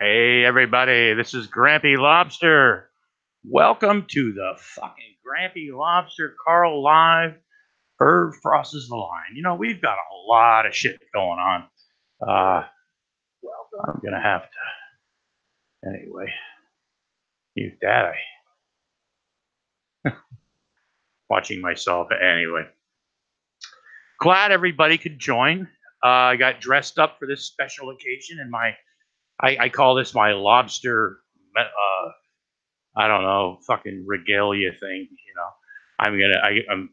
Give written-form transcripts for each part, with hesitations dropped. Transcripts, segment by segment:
Hey everybody, this is Grampy Lobster. Welcome to the fucking Grampy Lobster Carl LIVE Irv crosses the line. You know, we've got a lot of shit going on. I'm gonna have to anyway. Mute that. Watching myself anyway. Glad everybody could join. I got dressed up for this special occasion in my I call this my lobster I don't know, fucking regalia thing. You know,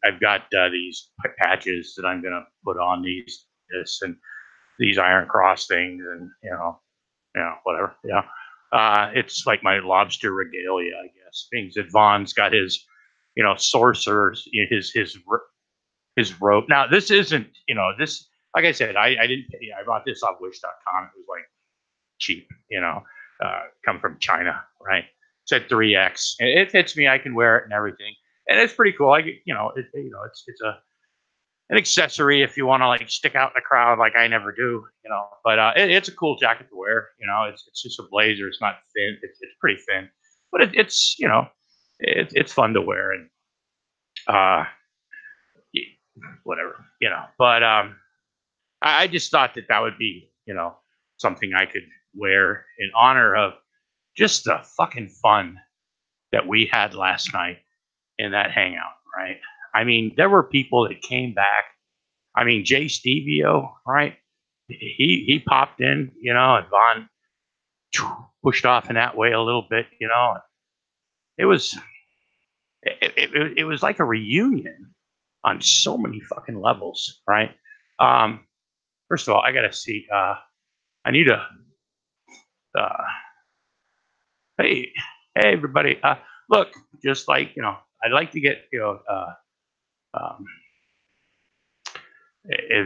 I've got these patches that I'm gonna put on this and these Iron Cross things, and whatever. Yeah, it's like my lobster regalia, I guess. Things that Vaughn's got his, sorcerers, his rope. Now this isn't, this. Like I said, I didn't pay. I bought this off Wish.com. It was like cheap, come from China, right? It's at 3X. It fits me. I can wear it and everything, and it's pretty cool. It's an accessory if you want to like stick out in the crowd, like I never do, But it's a cool jacket to wear. It's just a blazer. It's not thin. It's pretty thin, but it's fun to wear and uh, whatever, But I just thought that would be something I could wear in honor of just the fucking fun that we had last night in that hangout, right? I mean, there were people that came back. I mean, Jay Stevio, right? He popped in, and Vaughn pushed off in that way a little bit, It was it was like a reunion on so many fucking levels, right? First of all, I gotta see. I need a. Uh, hey, everybody. Look, just like I'd like to get um,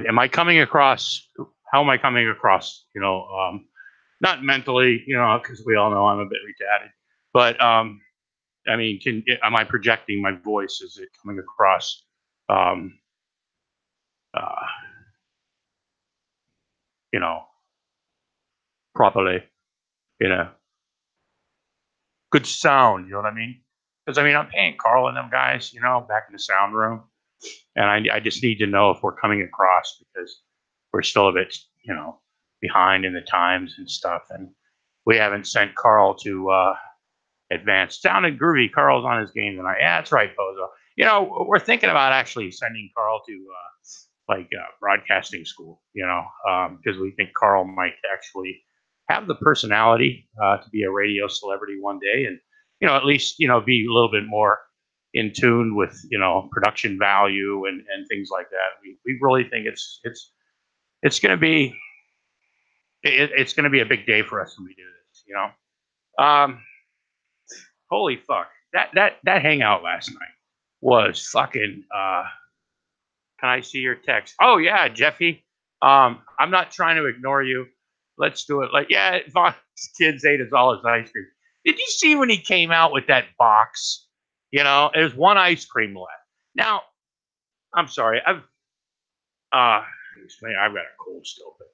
am I coming across? How am I coming across? Not mentally, because we all know I'm a bit retarded. But I mean, am I projecting my voice? Is it coming across? Um, uh, you know, Properly. You know, good sound. You know what I mean? Because I mean, I'm paying Carl and them guys, back in the sound room, and I just need to know if we're coming across because we're still a bit, behind in the times and stuff, and we haven't sent Carl to advanced. Sounded groovy. Carl's on his game tonight. Yeah, that's right, Bozo. We're thinking about actually sending Carl to broadcasting school. Because we think Carl might actually have the personality to be a radio celebrity one day, and at least be a little bit more in tune with production value and things like that. We really think it's going to be it's going to be a big day for us when we do this. Holy fuck, that hangout last night was fucking. Can I see your text? Oh yeah, Jeffy. I'm not trying to ignore you. Let's do it. Like, yeah, Vaughn's kids ate us all his ice cream. Did you see when he came out with that box? There's one ice cream left. Now, I'm sorry. I've got a cold still, but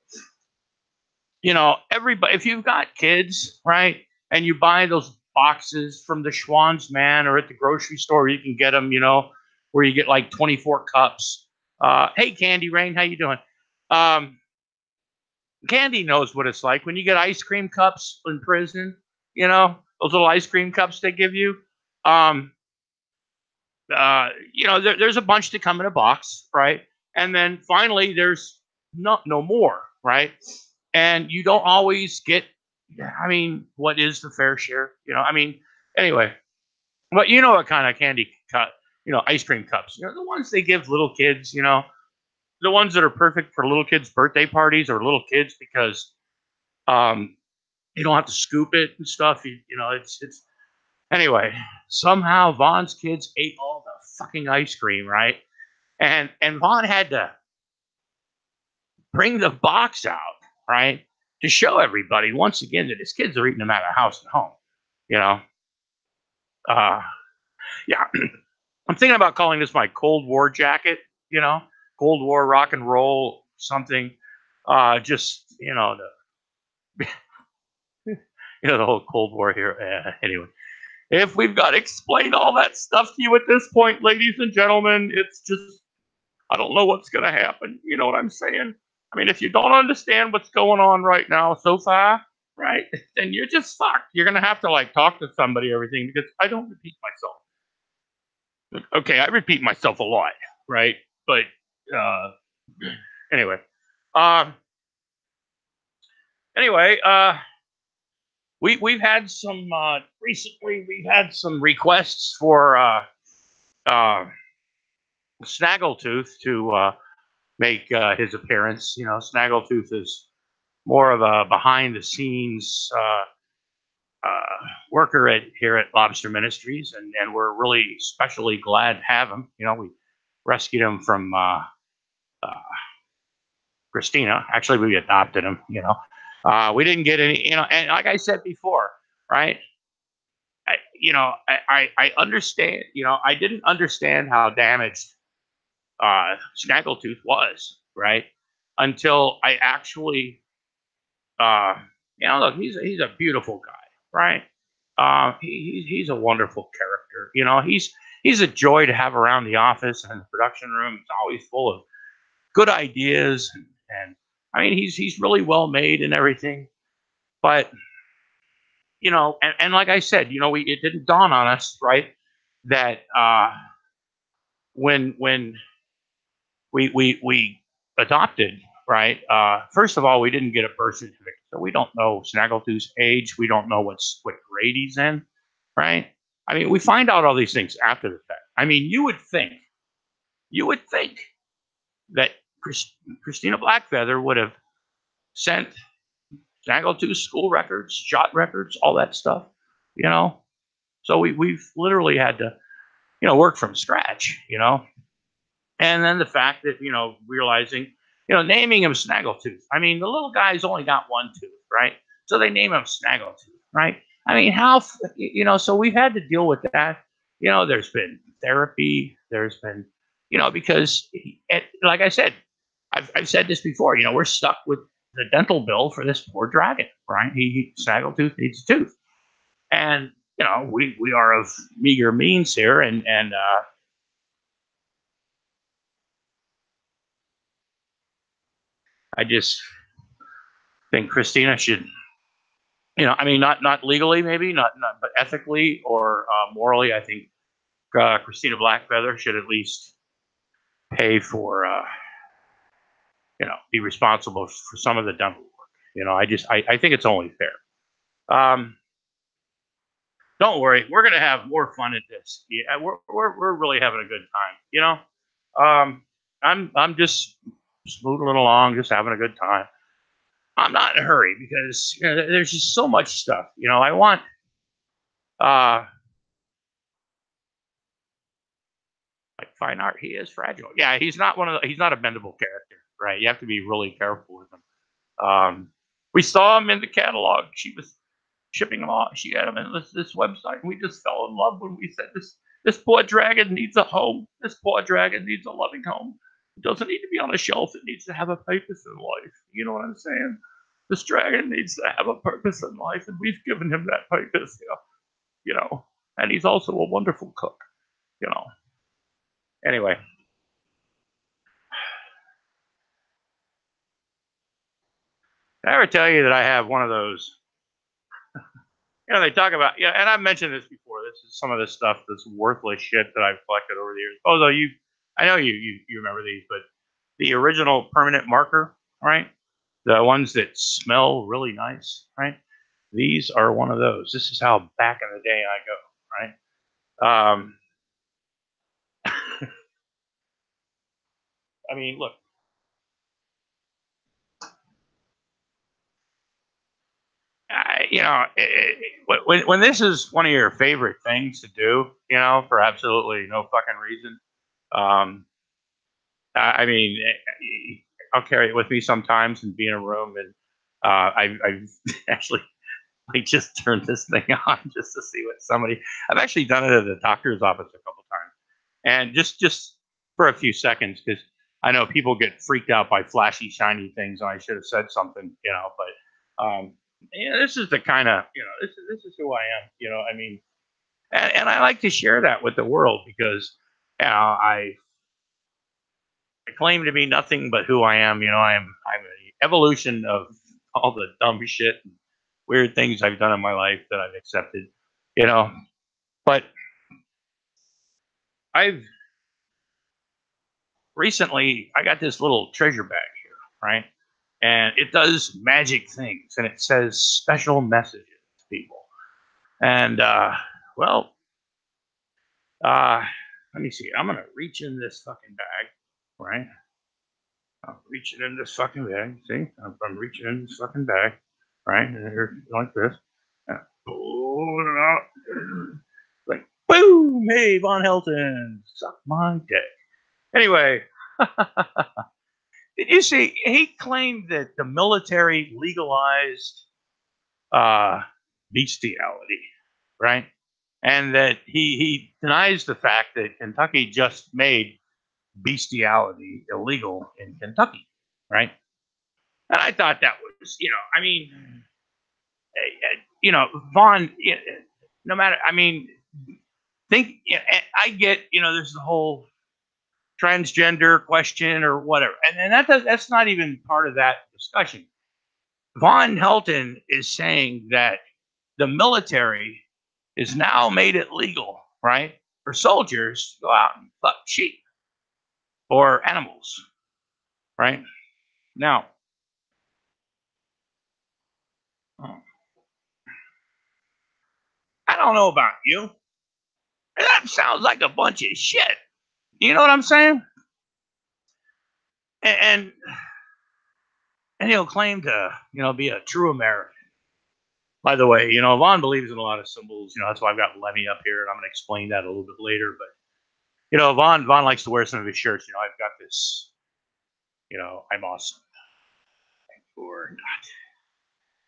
everybody, if you've got kids, right, and you buy those boxes from the Schwann's man or at the grocery store, you can get them, where you get like 24 cups. Hey, Candy Rain, how you doing? Candy knows what it's like when you get ice cream cups in prison. Those little ice cream cups they give you. There's a bunch that come in a box, right? And then finally, there's no more, right? And you don't always get. I mean, what is the fair share? Anyway, but you know what kind of candy cut? Ice cream cups. The ones they give little kids. The ones that are perfect for little kids' birthday parties or little kids because you don't have to scoop it and stuff. It's anyway. Somehow Vaughn's kids ate all the fucking ice cream, right? And Vaughn had to bring the box out, right, to show everybody once again that his kids are eating them out of house and home. Yeah. I'm thinking about calling this my Cold War jacket. Cold War rock and roll something. Just you know, the whole Cold War here. Anyway, if we've got to explain all that stuff to you at this point, ladies and gentlemen, it's just, I don't know what's going to happen. You know what I'm saying? I mean, if you don't understand what's going on right now so far, right, then you're just fucked. You're going to have to like talk to somebody, everything, because I don't repeat myself. Okay, I repeat myself a lot, right? But uh, anyway, um, anyway, we've had some recently. We've had some requests for uh, Snaggletooth to make his appearance. You know, Snaggletooth is more of a behind the scenes worker here at Lobster Ministries, and we're really especially glad to have him. You know, we rescued him from uh, Christina. Actually, we adopted him. You know, we didn't get any. You know, and like I said before, right? I understand. You know, I didn't understand how damaged Snaggletooth was, right? Until I actually, uh, you know, look, he's a beautiful guy, right? He's a wonderful character. You know, he's a joy to have around the office and the production room. He's always full of good ideas, and I mean, he's really well made and everything. But you know, and like I said, you know, it didn't dawn on us, right, that when we adopted, right? First of all, we didn't get a birth certificate, so we don't know Snaggletooth's age. We don't know what grade he's in, right? I mean, we find out all these things after the fact. I mean, you would think that Christina Blackfeather would have sent Snaggletooth's school records, shot records, all that stuff, you know. So we've literally had to, you know, work from scratch, you know. And then the fact that, you know, realizing, you know, naming him Snaggletooth. I mean, the little guy's only got one tooth, right? So they name him Snaggletooth, right? I mean, you know, so we've had to deal with that. You know, there's been therapy, there's been, you know, because, like I said, I've said this before, you know, we're stuck with the dental bill for this poor dragon, right? Snaggletooth needs a tooth. And, you know, we are of meager means here, and I just think Christina should, you know, I mean, not legally, maybe not, but ethically or morally, I think Christina Blackfeather should at least pay for, you know, be responsible for some of the dental work. You know, I think it's only fair. Don't worry, we're gonna have more fun at this. Yeah, we're really having a good time. You know, I'm just smoothing along, just having a good time. I'm not in a hurry because, you know, there's just so much stuff. You know, I want uh like fine art. He is fragile. Yeah, he's not a bendable character, right? You have to be really careful with him. We saw him in the catalog. She was shipping them off. She had them in this website, and we just fell in love when we said this poor dragon needs a home. This poor dragon needs a loving home. It doesn't need to be on a shelf. It needs to have a purpose in life. You know what I'm saying? This dragon needs to have a purpose in life, and we've given him that purpose. You know, and he's also a wonderful cook. You know. Anyway, did I ever tell you that I have one of those? You know, they talk about, yeah, and I've mentioned this before. This is some of the stuff that's worthless shit that I've collected over the years. Although I know you remember these, but the original permanent marker, right? The ones that smell really nice, right? These are one of those. This is how back in the day I go, right? I mean, look, you know, when this is one of your favorite things to do, you know, for absolutely no fucking reason, um, I mean, I'll carry it with me sometimes and be in a room, and I've actually like just turned this thing on just to see what somebody. I've actually done it at the doctor's office a couple times, and just for a few seconds, because I know people get freaked out by flashy, shiny things, and I should have said something, you know, but this is the kind of, this is who I am. I mean, and I like to share that with the world because, I claim to be nothing but who I am. I'm an evolution of all the dumb shit, and weird things I've done in my life that I've accepted. You know, but I've recently I got this little treasure bag here, right? And it does magic things, and it says special messages to people. And well, uh, let me see. I'm gonna reach in this fucking bag, right? I'm reaching in this fucking bag. See, I'm reaching in this fucking bag, right? And here, like this. And pull it out. Like, boom! Hey, Von Helton, suck my dick. Anyway, did you see? He claimed that the military legalized bestiality, right? And that he denies the fact that Kentucky just made bestiality illegal in Kentucky, right? And I thought that was, I mean, Vaughn, no matter, I mean, I get, there's the whole transgender question or whatever, and that's not even part of that discussion. Von Helton is saying that the military is now made it legal, right, for soldiers to go out and fuck sheep or animals, right? Now, I don't know about you. That sounds like a bunch of shit. You know what I'm saying? And and he'll claim to, be a true American. By the way, Vaughn believes in a lot of symbols. That's why I've got Lemmy up here, and I'm going to explain that a little bit later. But Vaughn likes to wear some of his shirts. I've got this. I'm awesome. Or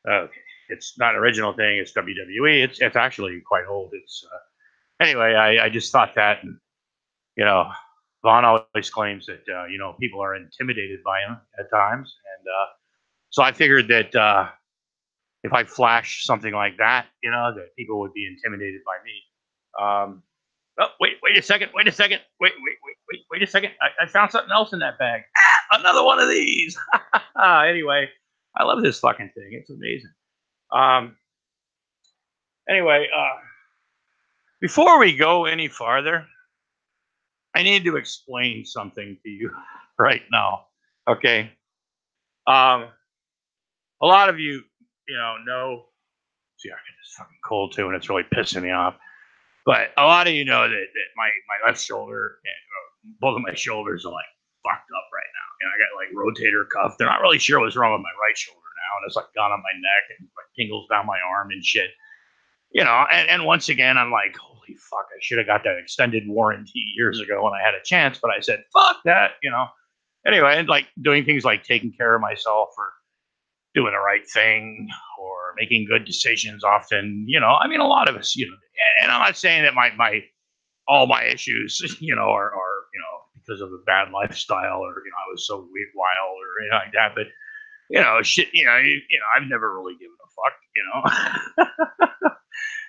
not. Okay, it's not an original thing. It's WWE. It's actually quite old. It's anyway. I just thought that, and you know, Vaughn always claims that people are intimidated by him at times, and so I figured that if I flash something like that, that people would be intimidated by me. Oh, wait a second, wait a second, wait a second. I found something else in that bag. Another one of these. Anyway, I love this fucking thing. It's amazing. Um, anyway, before we go any farther, I need to explain something to you right now. Okay. Um, a lot of you, know. See, I get this fucking cold too, and it's really pissing me off. But a lot of you know that my left shoulder and both of my shoulders are like fucked up right now. I got like rotator cuff. They're not really sure what's wrong with my right shoulder now, and it's like gone on my neck and like tingles down my arm and shit. And once again, I'm like, holy fuck, I should have got that extended warranty years ago when I had a chance, but I said, fuck that. Anyway, and like doing things like taking care of myself or doing the right thing or making good decisions often, I mean, a lot of us, and I'm not saying that all my issues, are because of a bad lifestyle or, I was so wild or like that, but, shit, I've never really given a fuck,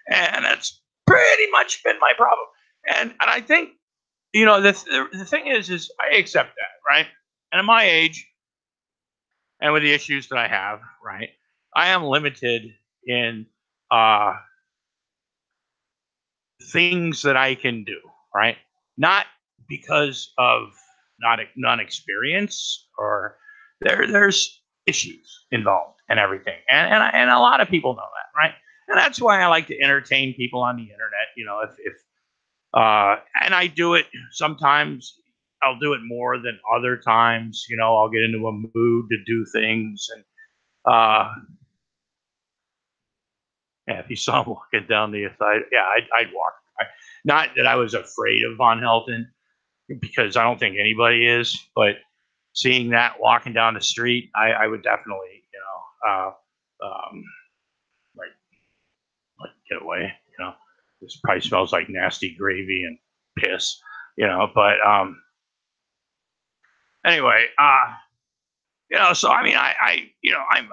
and that's pretty much been my problem. And I think, the thing is I accept that, right? And at my age, and with the issues that I have, right, I am limited in uh, things that I can do, right? Not because of not non-experience or there's issues involved and everything, and a lot of people know that, right? And that's why I like to entertain people on the internet. If and I do it sometimes. I'll do it more than other times. I'll get into a mood to do things, and yeah, if you saw him walking down the side, yeah, I'd walk. Not that I was afraid of Von Helton, because I don't think anybody is, but seeing that walking down the street, I would definitely, like, get away. This probably smells like nasty gravy and piss, But anyway, so I mean, I'm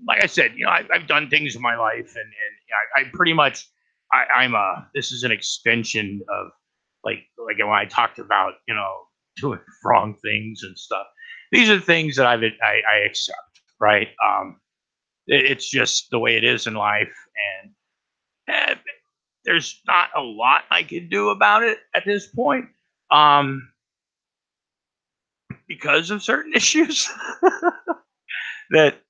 like I said, I've done things in my life, and I pretty much, this is an extension of like when I talked about, doing wrong things and stuff. These are things that I accept, right? It's just the way it is in life, and there's not a lot I can do about it at this point, um, because of certain issues that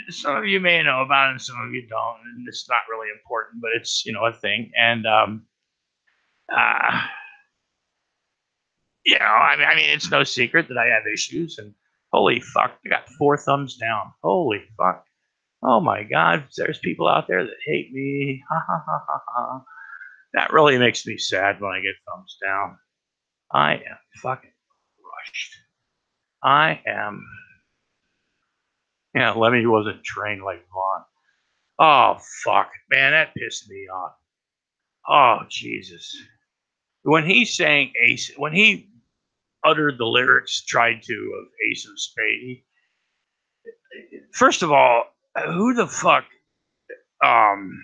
some of you may know about and some of you don't, and it's not really important, but it's a thing. And uh, I mean, it's no secret that I have issues, and holy fuck, I got 4 thumbs down. Holy fuck. Oh my god, there's people out there that hate me. Ha ha ha ha ha. That really makes me sad when I get thumbs down. I am fucking crushed. I am. Yeah, Lemmy wasn't trained like Vaughn. Oh fuck, man, that pissed me off. Oh Jesus, when he sang Ace, when he uttered the lyrics, tried to of Ace of Spades. First of all, who the fuck? Um,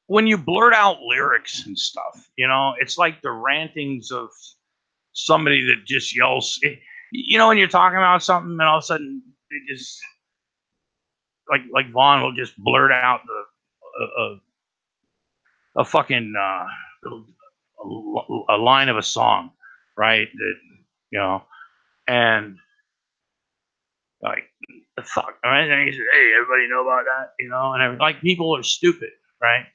when you blurt out lyrics and stuff, it's like the rantings of somebody that just yells. When you're talking about something, and all of a sudden it just like Vaughn will just blurt out a fucking a line of a song, right? That and like the fuck, right? And he said, "Hey, everybody know about that?" And like people are stupid, right?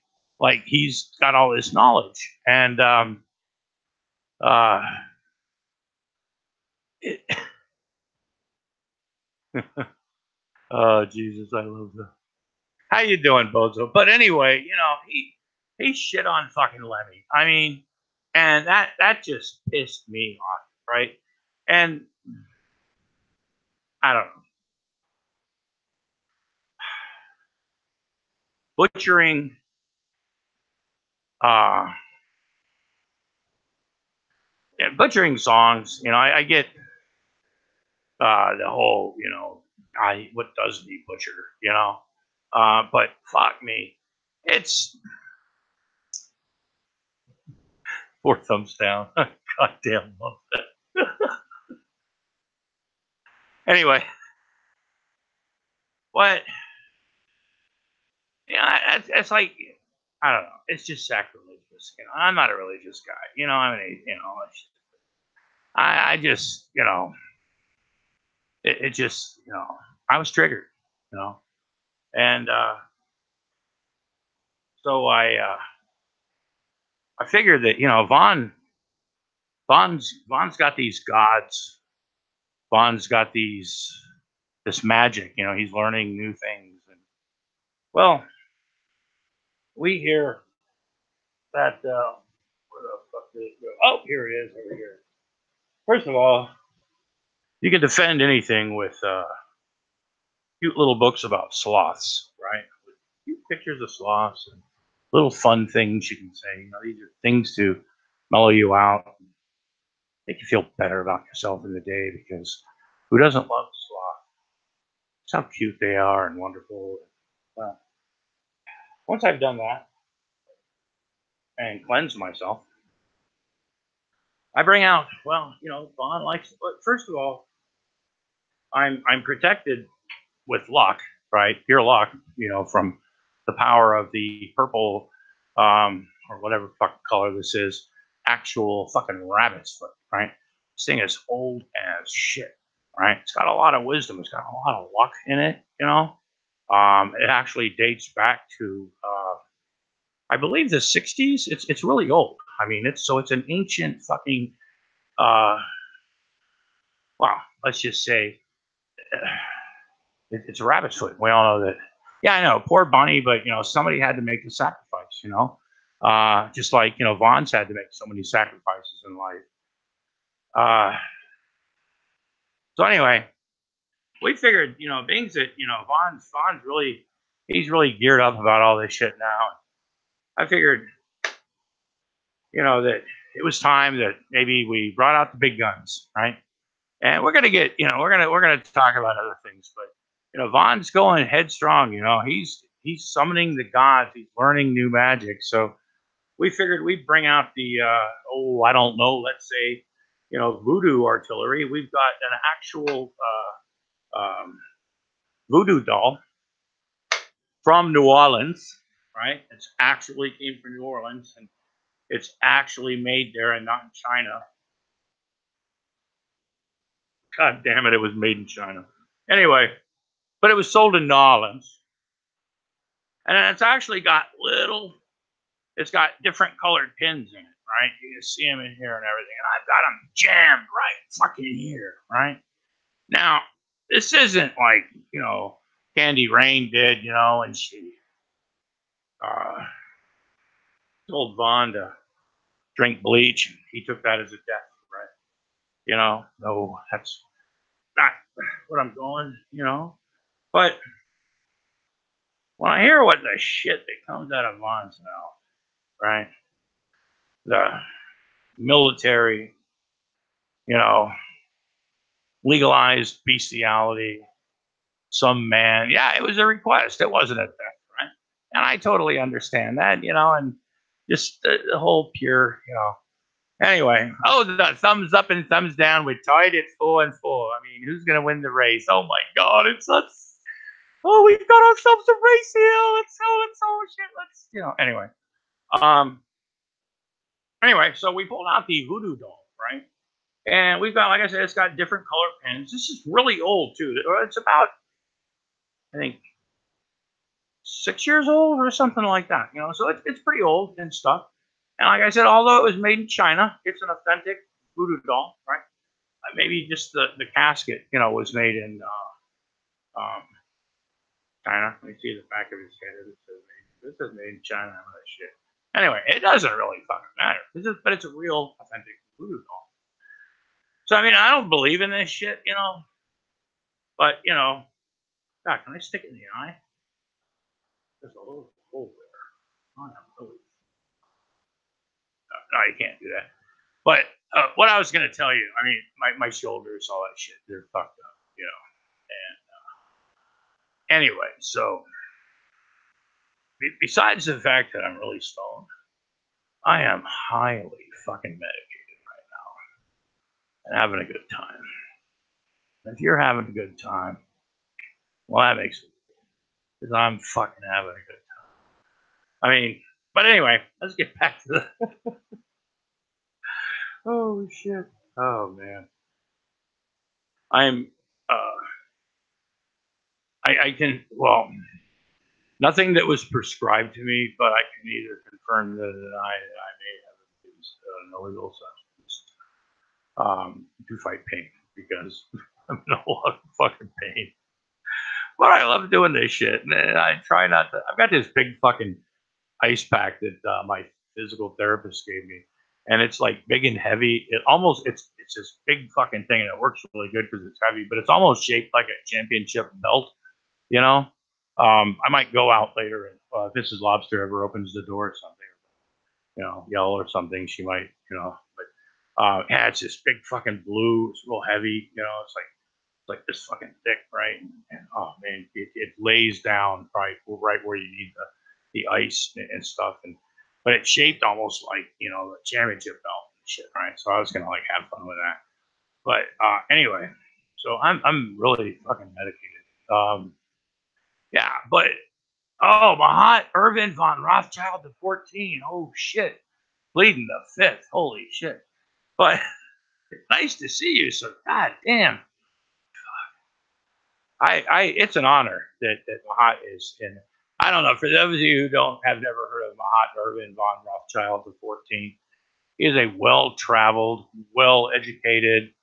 Like he's got all this knowledge, and uh, it, oh Jesus, I love that. How you doing, Bozo? But anyway, he shit on fucking Lemmy. I mean, and that just pissed me off, right? And I don't know, butchering, uh, yeah, butchering songs. I get the whole, what doesn't he butcher, but fuck me, it's 4 thumbs down. Goddamn love that. Anyway, what? It's like, I don't know. It's just sacrilegious. I'm not a religious guy. I mean, I just, it just, I was triggered, you know, and so I figured that Vaughn's got these gods. Vaughn's got this magic. He's learning new things, and well, we hear that. Where the fuck did it go? Oh, here it is over here. First of all, you can defend anything with cute little books about sloths, right? With cute pictures of sloths and little fun things you can say. These are things to mellow you out, make you feel better about yourself in the day, because who doesn't love sloth? It's how cute they are and wonderful. Well, once I've done that and cleansed myself, I bring out, well, Vaughn likes it. But first of all, I'm protected with luck, right? Pure luck, from the power of the purple, or whatever fucking color this is, actual fucking rabbit's foot, right? This thing is old as shit, right? It's got a lot of wisdom. It's got a lot of luck in it, It actually dates back to, I believe, the 60s. It's really old. I mean, it's an ancient fucking, uh, well, let's just say, it's a rabbit's foot. We all know that. Yeah, I know, poor bunny, but somebody had to make the sacrifice. Just like Vaughn's had to make so many sacrifices in life. So anyway, we figured, being that Vaughn's really, he's really geared up about all this shit now. I figured, that it was time that maybe we brought out the big guns, right? And we're gonna get, we're gonna talk about other things, but Vaughn's going headstrong. He's summoning the gods. He's learning new magic. So we figured we'd bring out the I don't know, let's say, voodoo artillery. We've got an actual voodoo doll from New Orleans, right? It's actually came from New Orleans, and it's actually made there and not in China. God damn it, it was made in China. Anyway, but it was sold in New Orleans. And it's actually got it's got different colored pins in it, right? You can see them in here and everything. And I've got them jammed right fucking here, right? Now, this isn't like, Candy Rain did, and she uh, told Vaughn to drink bleach. And he took that as a death threat. No, that's not what I'm going. But when I hear what the shit that comes out of Vaughn's mouth, right? The military, you know, legalized bestiality, some man. Yeah, it was a request. It wasn't a theft, right? And I totally understand that, and just the whole pure. Anyway, the thumbs up and thumbs down. We tied it 4-4. I mean, who's gonna win the race? Oh my God, it's us. Oh, we've got ourselves a race here. Let's go, shit. Anyway. Anyway, so we pulled out the voodoo doll, right? And we've got, like I said, it's got different color pins. This is really old too. It's about, I think, 6 years old or something like that. So it's pretty old and stuff. And like I said, although it was made in China, it's an authentic voodoo doll, right? Maybe just the casket, was made in China. Let me see the back of his head. This is made in China. Shit. Anyway, it doesn't really fucking matter. But it's a real authentic voodoo doll. So I mean, I don't believe in this shit, but God, can I stick it in the eye? There's a little hole there. Oh, no, you can't do that. But what I was going to tell you, I mean, my shoulders, all that shit, they're fucked up. And anyway, so besides the fact that I'm really stoned, I am highly fucking medicated right now and having a good time. And if you're having a good time, well, that makes it because I'm fucking having a good time. I mean, but anyway, let's get back to the. Oh shit! Oh man, I'm. I can nothing that was prescribed to me, but I can either confirm that I may have used an illegal substance to fight pain because I'm in a lot of fucking pain. But I love doing this shit, and I try not to. I've got this big fucking ice pack that my physical therapist gave me, and it's like big and heavy. It's this big fucking thing, and it works really good because it's heavy, but it's almost shaped like a championship belt. I might go out later and if Mrs. Lobster ever opens the door or something, yell or something, she might, but yeah, it's this big fucking blue. It's real heavy, it's like this fucking thick, right? And oh man, it lays down right where you need the ice and stuff, but it's shaped almost like the championship belt and shit, right? So I was gonna like have fun with that, but anyway, so I'm really fucking medicated. Yeah, but Mahat Irvin von Rothschild to 14. Oh shit, pleading the fifth. Holy shit! But nice to see you. So god damn, it's an honor that Mahat is in. I don't know. For those of you who have never heard of Mahat Irvin von Rothschild to 14, he is a well-traveled, well-educated,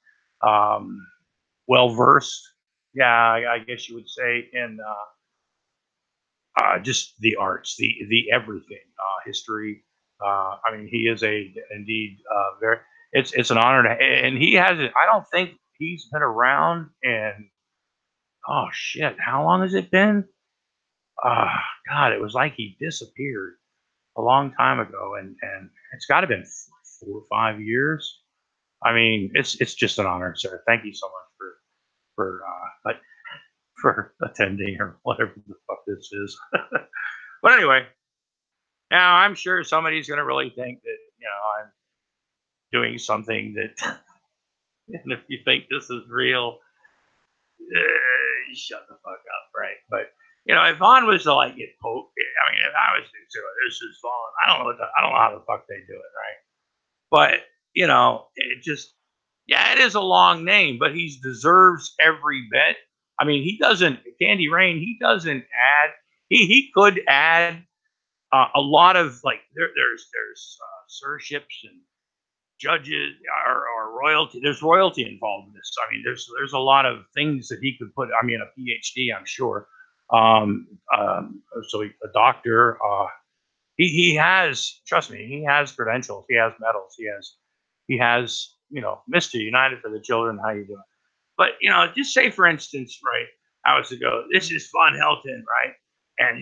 well-versed. Yeah, I guess you would say in. Just the arts, the everything, history. I mean, he is indeed very. It's an honor to, and he hasn't. I don't think he's been around in. Oh shit! How long has it been? God, it was like he disappeared a long time ago, and it's got to been 4 or 5 years. I mean, it's just an honor, sir. Thank you so much for attending or whatever the fuck this is. But anyway, now I'm sure somebody's gonna really think that I'm doing something that, and if you think this is real, shut the fuck up, right? But if Vaughn was to like get poked, I mean, if I was to say, "Oh, this is Vaughn," I don't know how the fuck they do it, right? But it just, yeah, it is a long name, but he deserves every bit. I mean, he doesn't, Candy Rain. He doesn't add. He could add a lot of like there's sirships and judges or royalty. There's royalty involved in this. I mean, there's a lot of things that he could put. I mean, a PhD, I'm sure. Um, so a doctor. He has, trust me, he has credentials. He has medals. He has Mr. United for the Children. How you doing? But just say for instance, right? Hours ago, this is Von Helton, right? And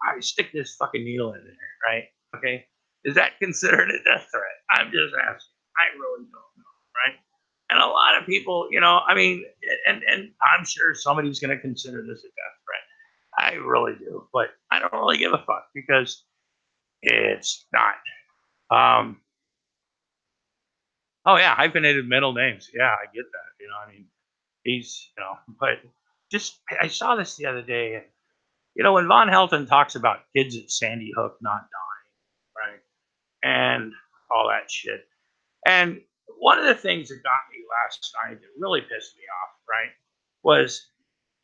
I stick this fucking needle in there, right? Okay, is that considered a death threat? I'm just asking. I really don't know, right? And a lot of people, I mean, and I'm sure somebody's going to consider this a death threat. I really do, but I don't really give a fuck because it's not. Um, oh yeah, hyphenated middle names. Yeah, I get that. I mean, he's, but just I saw this the other day, and when Von Helton talks about kids at Sandy Hook not dying, right, and all that shit, and one of the things that got me last night that really pissed me off, right, was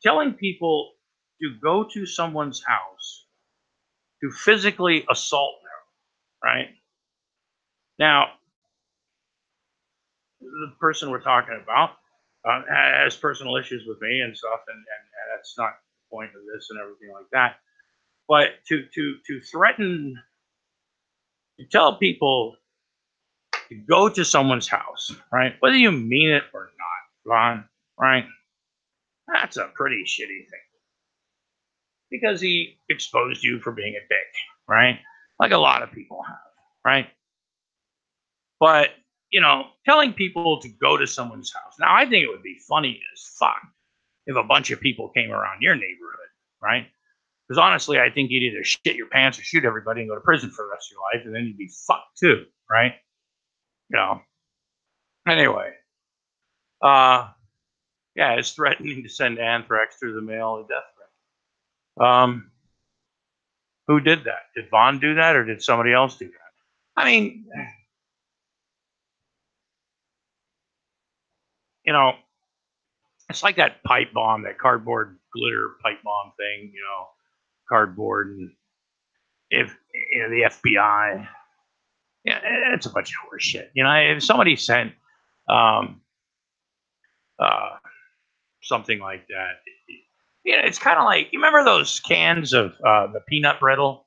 telling people to go to someone's house to physically assault them, right? Now, the person we're talking about has personal issues with me and stuff, and that's not the point of this and everything like that. But to threaten, to tell people to go to someone's house, right? Whether you mean it or not, Ron, right? That's a pretty shitty thing because he exposed you for being a dick, right? Like a lot of people have, right? But telling people to go to someone's house. Now, I think it would be funny as fuck if a bunch of people came around your neighborhood, right? Because honestly, I think you'd either shit your pants or shoot everybody and go to prison for the rest of your life, and then you'd be fucked too, right? You know. Anyway, uh, yeah, it's threatening to send anthrax through the mail, a death threat. Who did that? Did Vaughn do that, or did somebody else do that? I mean, it's like that pipe bomb, that cardboard glitter pipe bomb thing. Cardboard, and if the FBI, yeah, it's a bunch of horse shit. If somebody sent um, uh, something like that, it's kind of like, you remember those cans of the peanut brittle?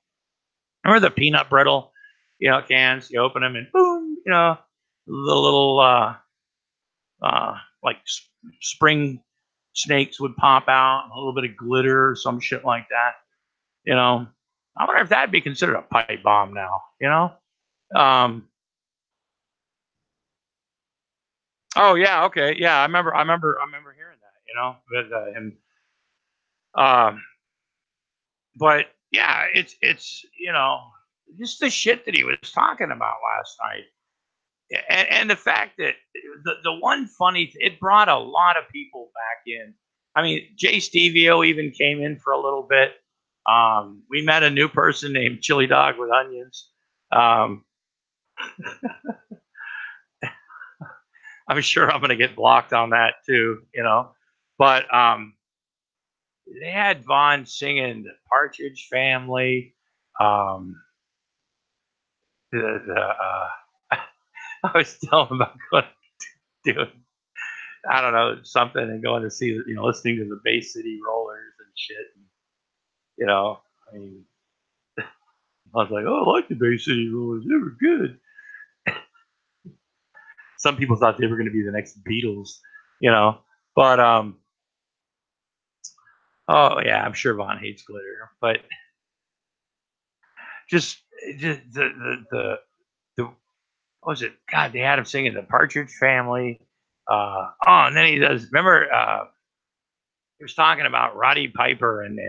Remember the peanut brittle, cans? You open them and boom, the little like spring snakes would pop out, a little bit of glitter or some shit like that. I wonder if that'd be considered a pipe bomb now. Um, oh yeah, okay, yeah, I remember hearing that. With him. Um, but yeah, it's just the shit that he was talking about last night, and the fact that the one funny, it brought a lot of people back in. I mean, Jay Stevio even came in for a little bit. We met a new person named Chili Dog with Onions. Um, I'm sure I'm going to get blocked on that too, But they had Vaughn singing the Partridge Family. Um, I was telling him about going to do, I don't know, something, and going to see, listening to the Bay City Rollers and shit. And, I mean, I was like, oh, I like the Bay City Rollers. They were good. Some people thought they were going to be the next Beatles, But oh yeah, I'm sure Vaughn hates glitter, but just the what was it? God, they had him singing the Partridge Family. And then he does. Remember, he was talking about Roddy Piper and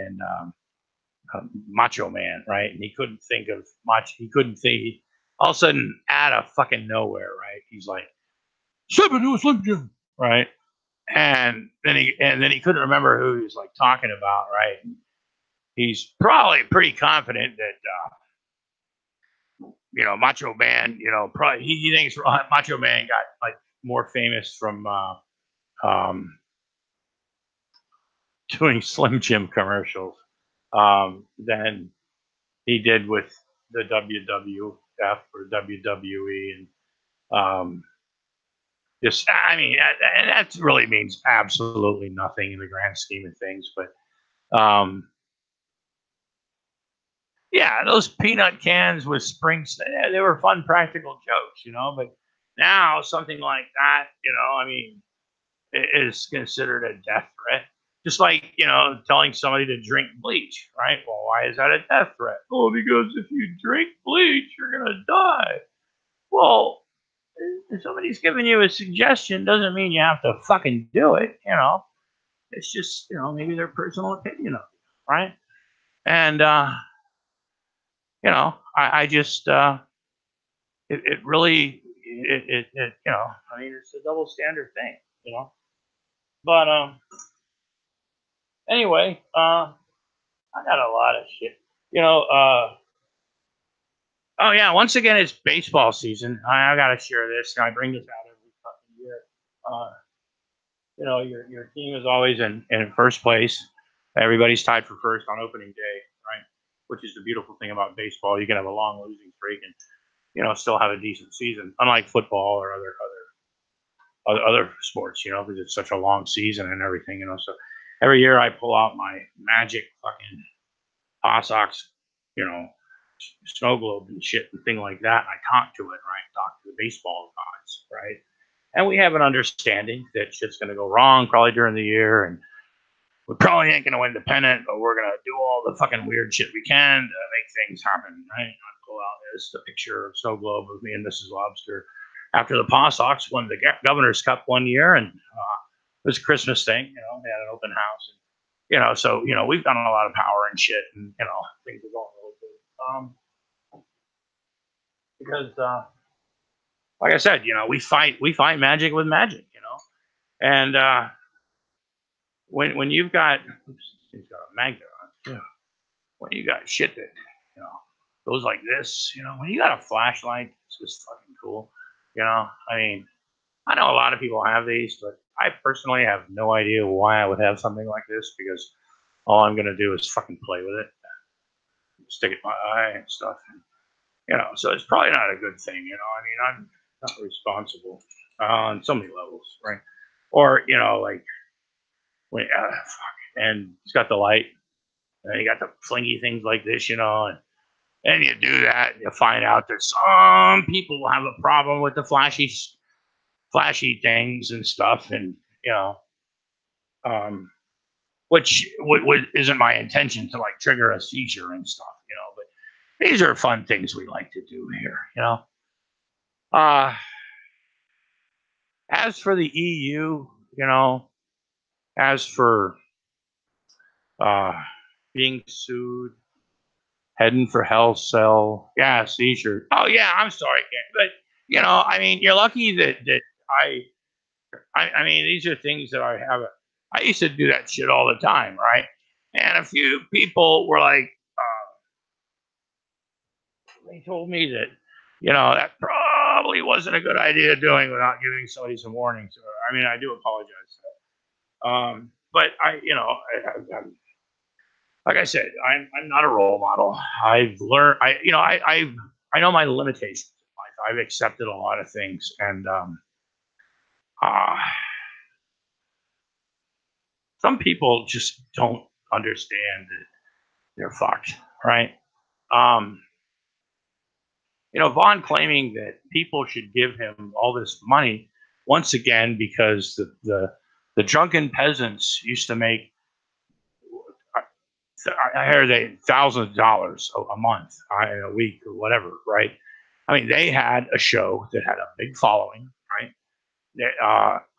Macho Man, right? And he couldn't think of much. He couldn't think. All of a sudden, out of fucking nowhere, right? He's like, "Step into a Slim Jim," right? And then he couldn't remember who he was like talking about, right? He's probably pretty confident that Macho Man, probably he thinks Macho Man got like more famous from um, doing Slim Jim commercials than he did with the WWF or WWE, and just I mean, and that really means absolutely nothing in the grand scheme of things, but yeah, those peanut cans with springs, they were fun practical jokes, but now something like that, I mean, is considered a death threat. Just like, telling somebody to drink bleach, right? Well, why is that a death threat? Oh, because if you drink bleach, you're going to die. Well, if somebody's giving you a suggestion, doesn't mean you have to fucking do it, It's just, maybe their personal opinion of it, right? And, I just, it really, I mean, it's a double standard thing, But, anyway, I got a lot of shit. Oh yeah, once again it's baseball season. I gotta share this. I bring this out every fucking year. Uh, your team is always in first place. Everybody's tied for first on opening day, right? Which is the beautiful thing about baseball. You can have a long losing streak and still have a decent season, unlike football or other sports. Because it's such a long season and everything. So every year I pull out my magic fucking Sox, you know, snow globe and shit and thing like that. And I talk to it, right? Talk to the baseball gods, right? And we have an understanding that shit's going to go wrong probably during the year, and we probably ain't going to win the pennant, but we're going to do all the fucking weird shit we can to make things happen, right? I pull out this the picture of snow globe of me and Mrs. Lobster after the Paw Sox won the Governor's Cup one year, and it was a Christmas thing. They had an open house, and so we've done a lot of power and shit, and things are going really good. Because like I said, we fight magic with magic, and when you've got, oops, he's got a magnet on, yeah. When you got shit that goes like this, when you got a flashlight, it's just fucking cool. I mean, I know a lot of people have these, but I personally have no idea why I would have something like this, because all I'm gonna do is fucking play with it, stick it in my eye and stuff. So it's probably not a good thing. I mean, I'm not responsible on so many levels, right? Or like when and it's got the light, and you got the flingy things like this, and you do that, you find out that some people have a problem with the flashy things and stuff, and um, which isn't my intention to like trigger a seizure and stuff, but these are fun things we like to do here, Uh, as for the EU, as for uh, being sued, heading for hell cell, yeah, seizure. Oh yeah, I'm sorry, Ken, but I mean, you're lucky that I mean, these are things that I have. I used to do that shit all the time, right? And a few people were like, they told me that, that probably wasn't a good idea doing without giving somebody some warnings. I mean, I do apologize. But like I said, I'm not a role model. I've learned, I know my limitations in life. I've accepted a lot of things, and uh, some people just don't understand that they're fucked, right? Um, Vaughn claiming that people should give him all this money once again because the drunken peasants used to make, I heard they thousands of dollars a month, a week or whatever, right? I mean, they had a show that had a big following, right?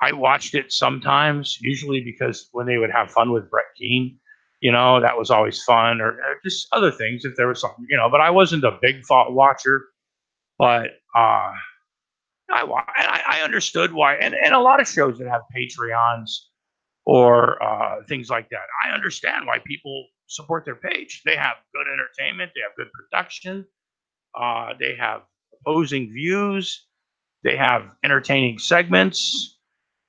I watched it sometimes, usually because when they would have fun with Brett Keane, that was always fun, or just other things if there was something, But I wasn't a big watcher, but I understood why, and a lot of shows that have Patreons or things like that. I understand why people support their page. They have good entertainment, they have good production, they have opposing views, they have entertaining segments,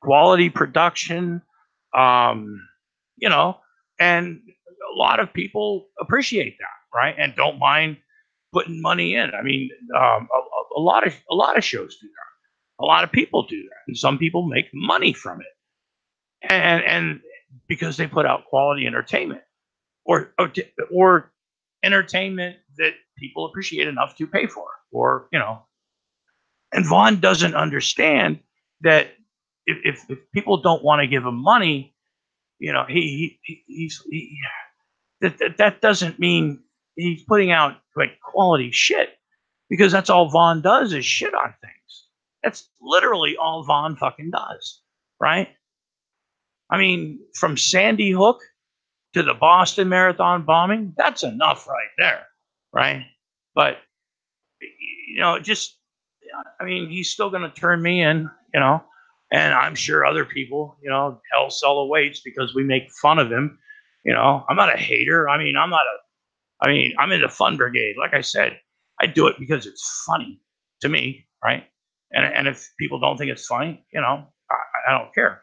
quality production, um, you know, and a lot of people appreciate that, right? And don't mind putting money in. I mean, a lot of shows do that. A lot of people do that, and some people make money from it, and because they put out quality entertainment or entertainment that people appreciate enough to pay for, or. And Vaughn doesn't understand that if people don't want to give him money, that doesn't mean he's putting out like quality shit, because that's all Vaughn does is shit on things. That's literally all Vaughn fucking does, right? I mean, from Sandy Hook to the Boston Marathon bombing, that's enough right there, right? But just I mean, he's still going to turn me in, and I'm sure other people, hell sell awaits because we make fun of him. I'm not a hater. I mean, I'm in the fun brigade. Like I said, I do it because it's funny to me, right? And if people don't think it's funny, I don't care.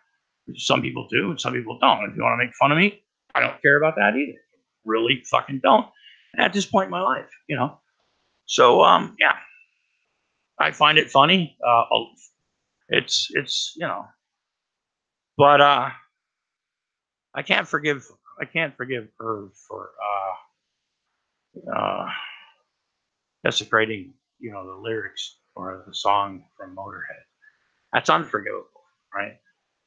Some people do, and some people don't. If you want to make fun of me, I don't care about that either. Really fucking don't. At this point in my life. So yeah, I find it funny. It's but I can't forgive her for uh, desecrating the lyrics or the song from Motorhead. That's unforgivable, right?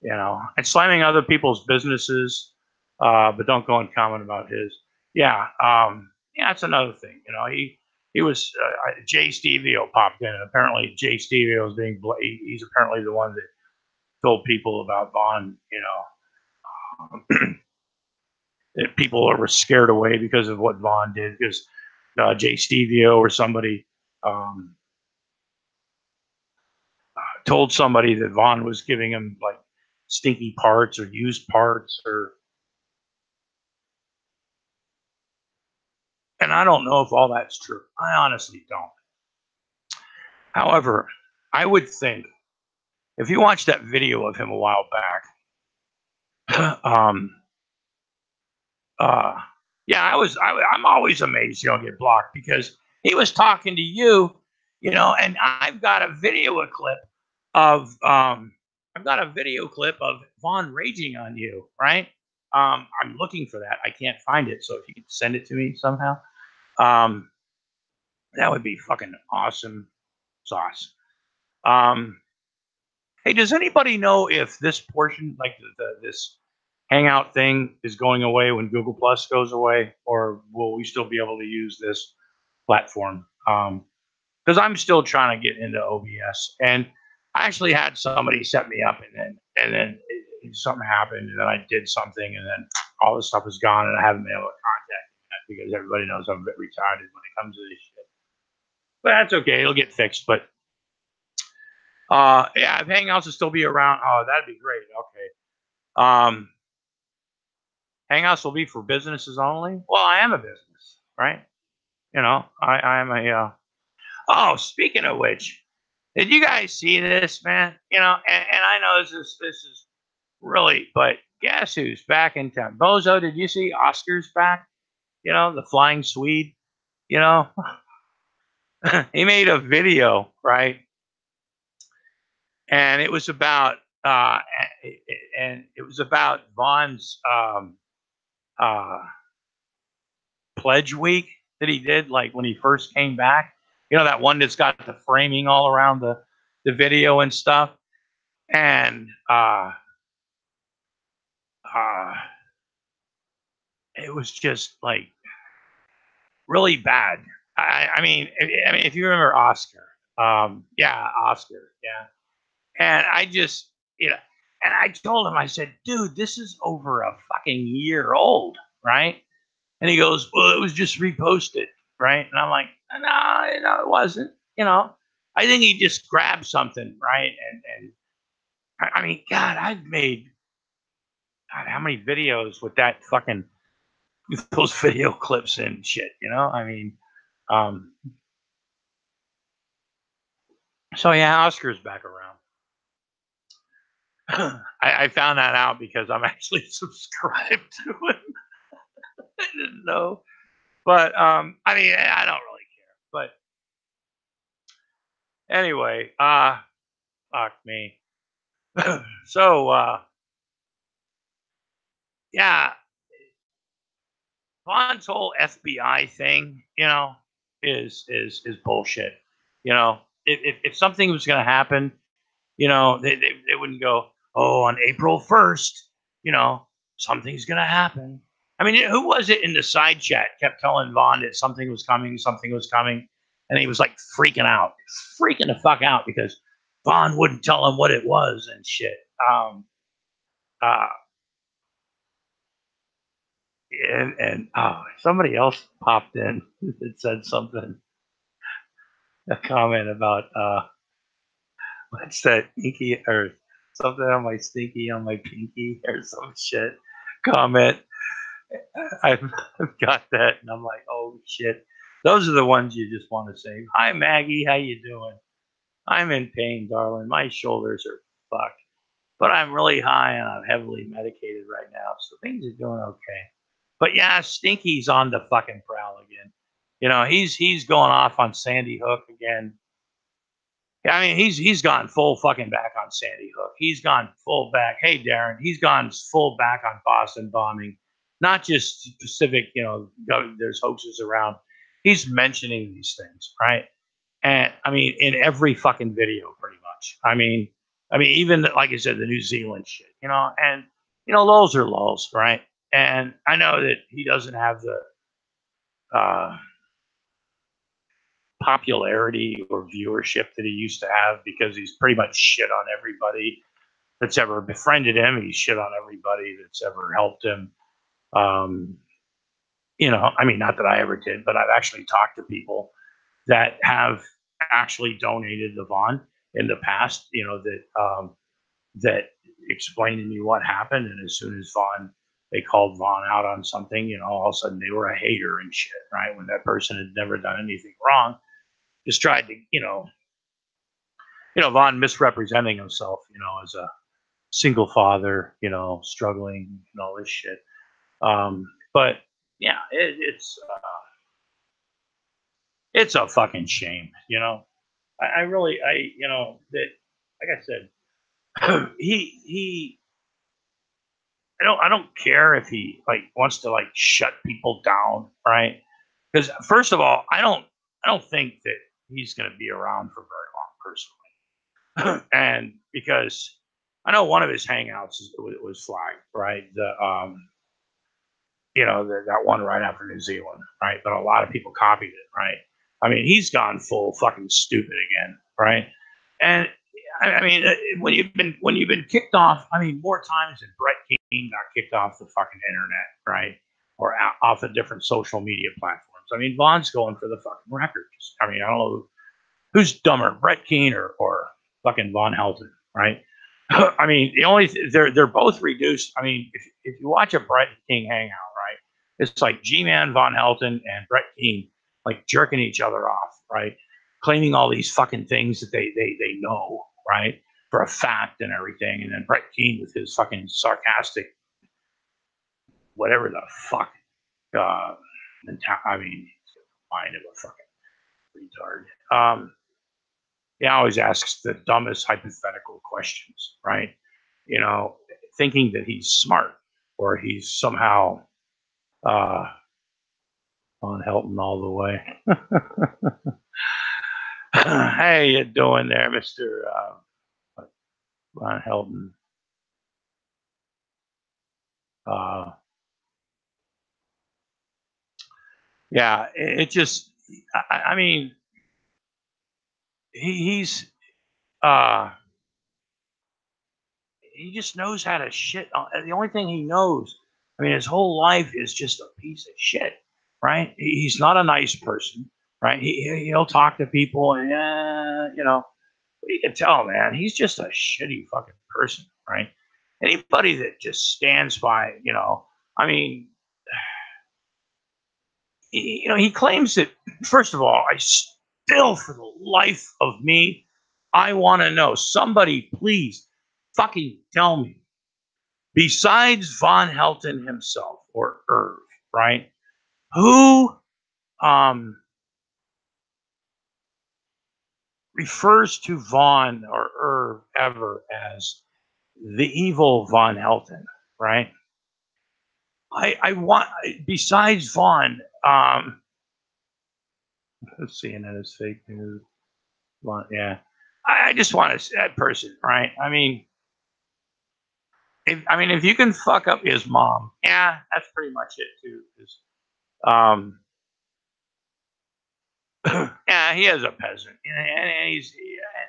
And slamming other people's businesses, but don't go and comment about his. Yeah, yeah, that's another thing. He was Jay Stevio popped in, and apparently Jay Stevio is he's apparently the one that told people about Vaughn. That people were scared away because of what Vaughn did, because Jay Stevio or somebody um, told somebody that Vaughn was giving him like stinky parts or used parts, and I don't know if all that's true. I honestly don't. However, I would think if you watch that video of him a while back, uh, yeah, I'm always amazed you don't get blocked, because he was talking to you, and I've got a video clip of Vaughn raging on you, right? I'm looking for that. I can't find it, so if you could send it to me somehow, um, that would be fucking awesome sauce. Um, hey, does anybody know if this portion, like this Hangout thing, is going away when Google Plus goes away, or will we still be able to use this platform? Because I'm still trying to get into OBS, and I actually had somebody set me up, and then something happened, and then I did something, and then all this stuff is gone, and I haven't been able to contact him yet, because everybody knows I'm a bit retarded when it comes to this shit. But that's okay; it'll get fixed. But yeah, if Hangouts will still be around, oh, that'd be great. Okay. Hangouts will be for businesses only. Well, I am a business, right? I am a. Oh, speaking of which, did you guys see this, man? And I know this is really, but guess who's back in town? Bozo, did you see Oscar's back? The flying Swede. You know, he made a video, right? And it was about and it was about Vaughn's uh pledge week that he did, like when he first came back. That one that's got the framing all around the video and stuff. And uh, it was just like really bad. I mean, if you remember Oscar, Yeah, Oscar. Yeah. And I just, and I told him, I said, dude, this is over a fucking year old, right? And he goes, well, it was just reposted, right? And I'm like, no, it wasn't. I think he just grabbed something, right? And I mean, God, I've made, God, how many videos with that fucking, with those video clips and shit, I mean, um, so yeah, Oscar's back around. I found that out because I'm actually subscribed to him. I didn't know, but I mean, I don't really care. But anyway, fuck me. So yeah, Vaughn's whole FBI thing, is bullshit. If something was going to happen, they wouldn't go, oh, on April 1st, you know, something's going to happen. I mean, who was it in the side chat kept telling Vaughn that something was coming, and he was like freaking the fuck out because Vaughn wouldn't tell him what it was and shit. Uh, and somebody else popped in that said something, a comment about what's that inky or something on my stinky on my pinky or some shit comment. I've, I've got that, and I'm like, oh shit. Those are the ones you just want to say. Hi Maggie, how you doing? I'm in pain, darling. My shoulders are fucked, but I'm really high and I'm heavily medicated right now, so things are doing okay. But yeah, Stinky's on the fucking prowl again. He's going off on Sandy Hook again. Yeah, I mean, he's gone full fucking back on Sandy Hook. He's gone full back. Hey, Darren, he's gone full back on Boston bombing. Not just specific, there's hoaxes around. He's mentioning these things, right? And I mean, in every fucking video, pretty much. I mean, even like I said, the New Zealand shit, and lulls are lulls, right? And I know that he doesn't have the uh, popularity or viewership that he used to have because he's pretty much shit on everybody that's ever befriended him. He's shit on everybody that's ever helped him. Um, I mean, not that I ever did, but I've actually talked to people that have actually donated to Vaughn in the past, that explained to me what happened. And as soon as they called Vaughn out on something, all of a sudden they were a hater and shit, right? When that person had never done anything wrong, just tried to, Vaughn misrepresenting himself, as a single father, struggling and all this shit. But yeah, it's a fucking shame, I really, that, like I said, he, I don't care if he like wants to like shut people down, right? Because first of all, I don't think that he's going to be around for very long, personally. And because I know one of his hangouts was flagged, right? That one right after New Zealand, right? But a lot of people copied it, right? I mean, he's gone full fucking stupid again, right? And I mean, when you've been kicked off, I mean, more times than Brett King got kicked off the fucking internet, right? Or off of different social media platforms. I mean, Vaughn's going for the fucking records. I mean, I don't know who's dumber, Brett Keane or fucking Von Helton, right? I mean, they're both reduced. I mean, if you watch a Brett King hangout, right, it's like G-Man, Von Helton, and Brett Keane like jerking each other off, right, claiming all these fucking things that they know, right, for a fact and everything, and then Brett Keane with his fucking sarcastic whatever the fuck. Uh, I mean, mind of a fucking retard. He always asks the dumbest hypothetical questions, right? You know, thinking that he's smart or he's somehow on Helton all the way. How you doing there, Mister Von Helton? Uh, yeah, it just. I mean, he's uh he just knows how to shit. The only thing he knows, I mean, his whole life is just a piece of shit, right? He's not a nice person, right? He'll talk to people, and you can tell, man, he's just a shitty fucking person, right? Anybody that just stands by, I mean, he claims that. First of all, I still, for the life of me, I want to know. Somebody, please, fucking tell me. Besides Von Helton himself or Irv, right? Who um, refers to Von or Irv ever as the evil Von Helton, right? I want, besides Von, CNN is fake news. Von, yeah. I just want to that person, right? I mean, if you can fuck up his mom, yeah, that's pretty much it too. Um, yeah, he is a peasant, and he's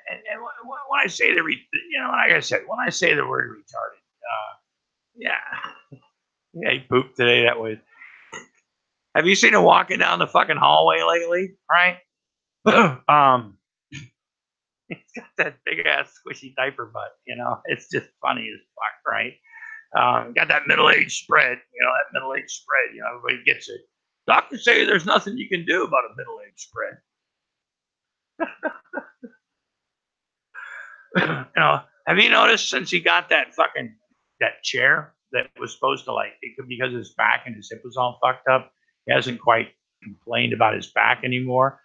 and when I say like I said, when I say the word retarded, yeah, yeah, he pooped today that way. Have you seen him walking down the fucking hallway lately? Right? um, he's got that big ass squishy diaper butt. It's just funny as fuck, right? Got that middle age spread. That middle age spread. Everybody gets it. Doctors say there's nothing you can do about a middle age spread. Have you noticed since he got that chair that was supposed to because his back and his hip was all fucked up, he hasn't quite complained about his back anymore.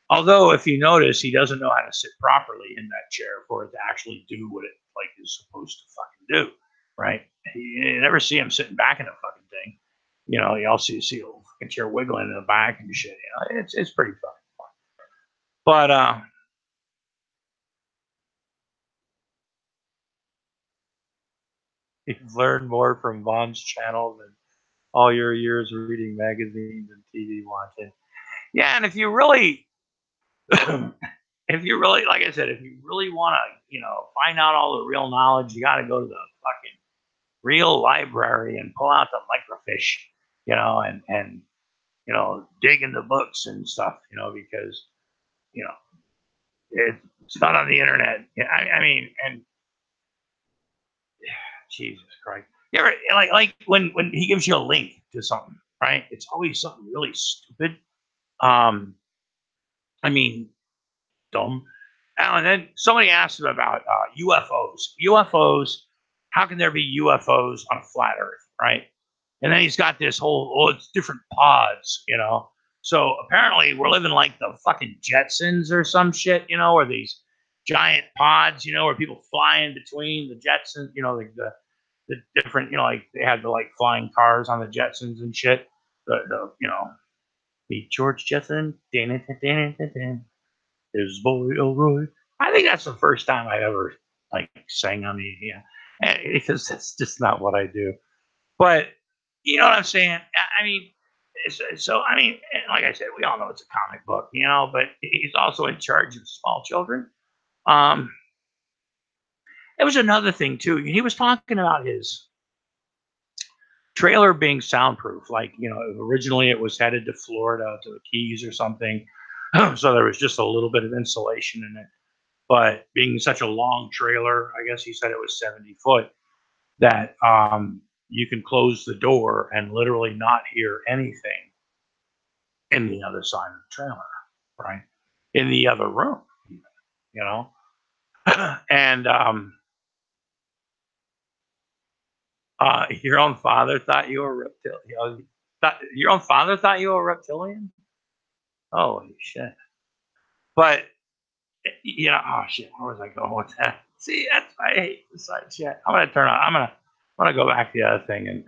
Although, if you notice, he doesn't know how to sit properly in that chair for it to actually do what it is supposed to fucking do, right? You never see him sitting back in a fucking thing. You also see a fucking chair wiggling in the back and shit. It's pretty fucking fun. But you've learned more from Vaughn's channel than all your years of reading magazines and TV watching. Yeah, and if you really, like I said, if you really want to, find out all the real knowledge, you got to go to the fucking real library and pull out the microfiche, and dig in the books and stuff, because you know it's not on the internet. I mean, and Jesus Christ, you ever like when he gives you a link to something, right? It's always something really stupid. Um, I mean, dumb. And then somebody asked him about UFOs. UFOs. How can there be UFOs on a flat Earth, right? And then he's got this whole, it's different pods. So apparently we're living like the fucking Jetsons or some shit, or these giant pods, where people fly in between the Jetsons, like the different, like they had the like flying cars on the Jetsons and shit. The George Jetson, his boy Elroy. I think that's the first time I ever sang on the because that's just not what I do. But you know what I'm saying? I mean, I mean, like I said, we all know it's a comic book, but he's also in charge of small children. Um, it was another thing too. He was talking about his trailer being soundproof. Originally it was headed to Florida to the Keys or something, so there was just a little bit of insulation in it. But being such a long trailer, I guess he said it was 70 foot, that you can close the door and literally not hear anything in the other side of the trailer, right? In the other room, even, you know? And your own father thought you were reptilian. Your own father thought you were reptilian? Holy shit. But oh shit, where was I going with that? See, that's why I hate the side chat. I'm gonna go back to the other thing and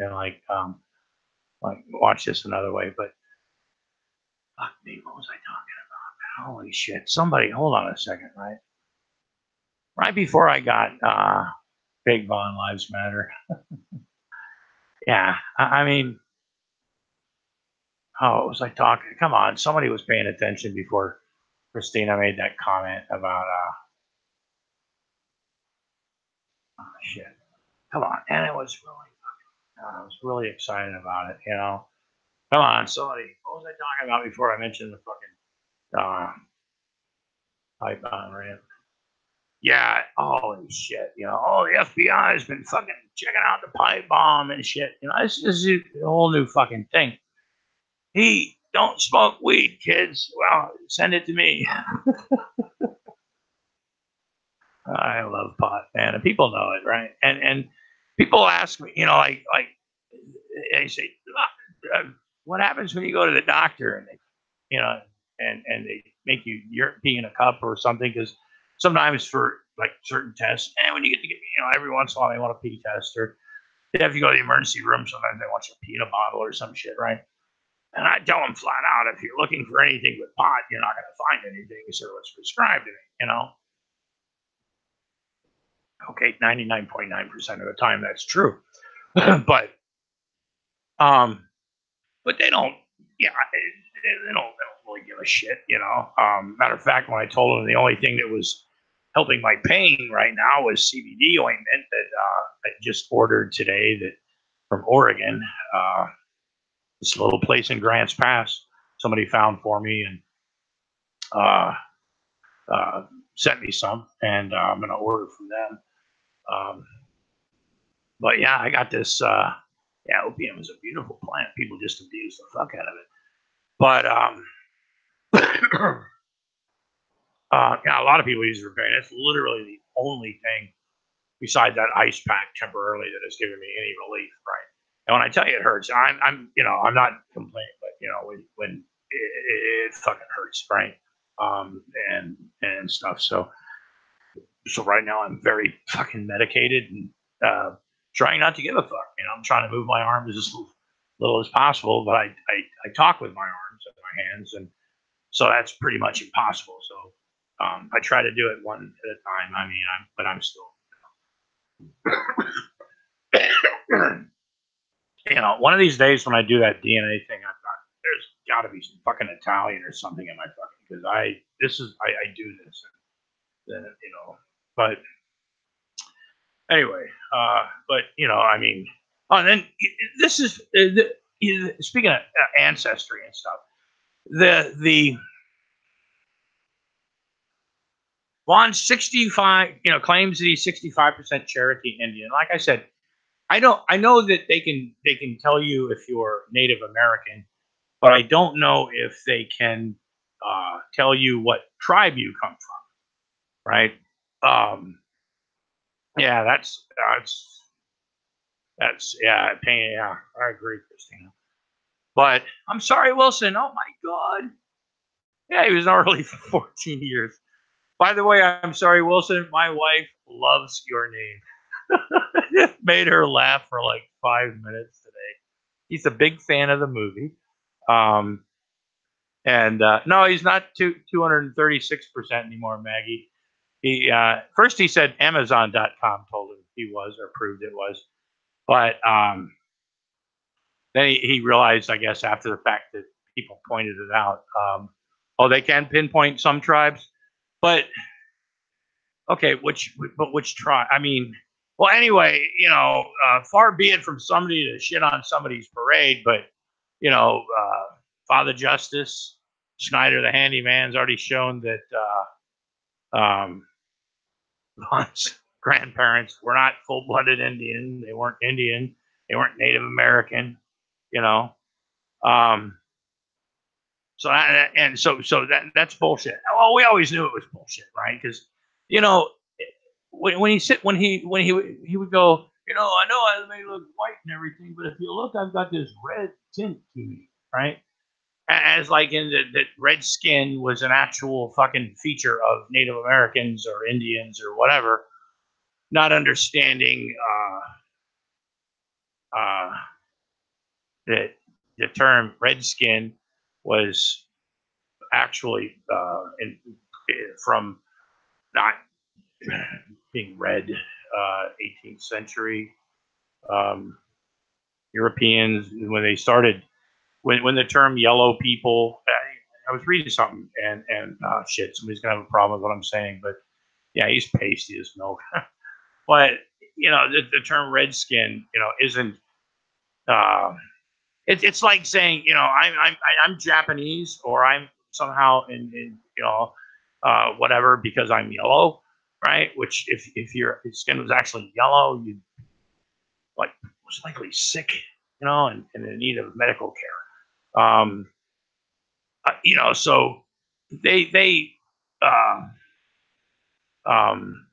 watch this another way. But fuck me, what was I talking about? Holy shit. Somebody hold on a second, right? Right before I got Big Von Lives Matter. Yeah. I mean, what was I talking? Come on, somebody was paying attention before Christina made that comment about oh, shit. Come on, and it was really, I was really excited about it. You know, come on, somebody. What was I talking about before I mentioned the fucking Python rant? Yeah, holy shit. You know, oh, the FBI has been fucking checking out the pipe bomb and shit. You know, this is a whole new fucking thing. He don't smoke weed, kids. Well, send it to me. I love pot, man, and people know it, right? And people ask me, you know, like they say, what happens when you go to the doctor and they, you know, and they make you pee in a cup or something? Because sometimes for like certain tests, and when you get to get, you know, every once in a while they want a pee test, or they have to go to the emergency room. Sometimes they want you to pee in a bottle or some shit, right? And I tell them flat out, if you're looking for anything with pot, you're not going to find anything. So what's prescribed to me, you know? Okay, 99.9% of the time that's true, but um, but they don't. Yeah, they don't really give a shit, you know. Matter of fact, when I told them the only thing that was helping my pain right now was CBD ointment that I just ordered today, that from Oregon, this little place in Grants Pass, somebody found for me and uh, sent me some, and I'm gonna order from them. Um, but yeah, I got this. Yeah, opium is a beautiful plant. People just abuse the fuck out of it. But yeah, a lot of people use it for pain. It's literally the only thing besides that ice pack temporarily that has given me any relief, right? And when I tell you it hurts, you know, I'm not complaining, but you know, when it fucking hurts, right? And stuff. So right now I'm very fucking medicated and trying not to give a fuck. You know, I'm trying to move my arms as little as possible, but I talk with my arms and my hands, and so that's pretty much impossible. So I try to do it one at a time. I mean, I'm still, you know, one of these days when I do that DNA thing, I thought there's got to be some fucking Italian or something in my fucking, because I do this, and you know, but anyway, but you know, I mean, oh, and then this is speaking of ancestry and stuff. The Vaughn 65, you know, claims that he's 65% Cherokee Indian. Like I said, I know that they can tell you if you're Native American, but I don't know if they can tell you what tribe you come from, right? Um, yeah, that's yeah, pain. Yeah, I agree, Christina. But I'm sorry, Wilson. Oh my God. Yeah, he was already for 14 years. By the way, I'm sorry, Wilson. My wife loves your name. It made her laugh for like 5 minutes today. He's a big fan of the movie. And no, he's not 236% anymore, Maggie. He first he said Amazon.com told him he was, or proved it was. But then he realized, I guess, after the fact that people pointed it out. Oh, they can pinpoint some tribes, but okay, which tribe? I mean, well, anyway, you know, far be it from somebody to shit on somebody's parade, but you know, Father Justice Schneider, the handyman's already shown that Vaughn's grandparents were not full-blooded Indian. They weren't Indian. They weren't Native American. You know, um, so that's bullshit. Well, we always knew it was bullshit, right? Because you know, when he would go, you know, I know I may look white and everything, but if you look, I've got this red tint to me, right? As like in that red skin was an actual fucking feature of Native Americans or Indians or whatever, not understanding uh, that the term red skin was actually from not being red, 18th century Europeans when they started when the term yellow people. I was reading something, and shit, somebody's gonna have a problem with what I'm saying, but yeah, he's pasty as milk. But the term redskin, isn't. Uh, it's like saying, I'm Japanese, or I'm somehow in whatever, because I'm yellow, right? Which if your skin was actually yellow, you'd like most likely sick, and in need of medical care. So they uh, um,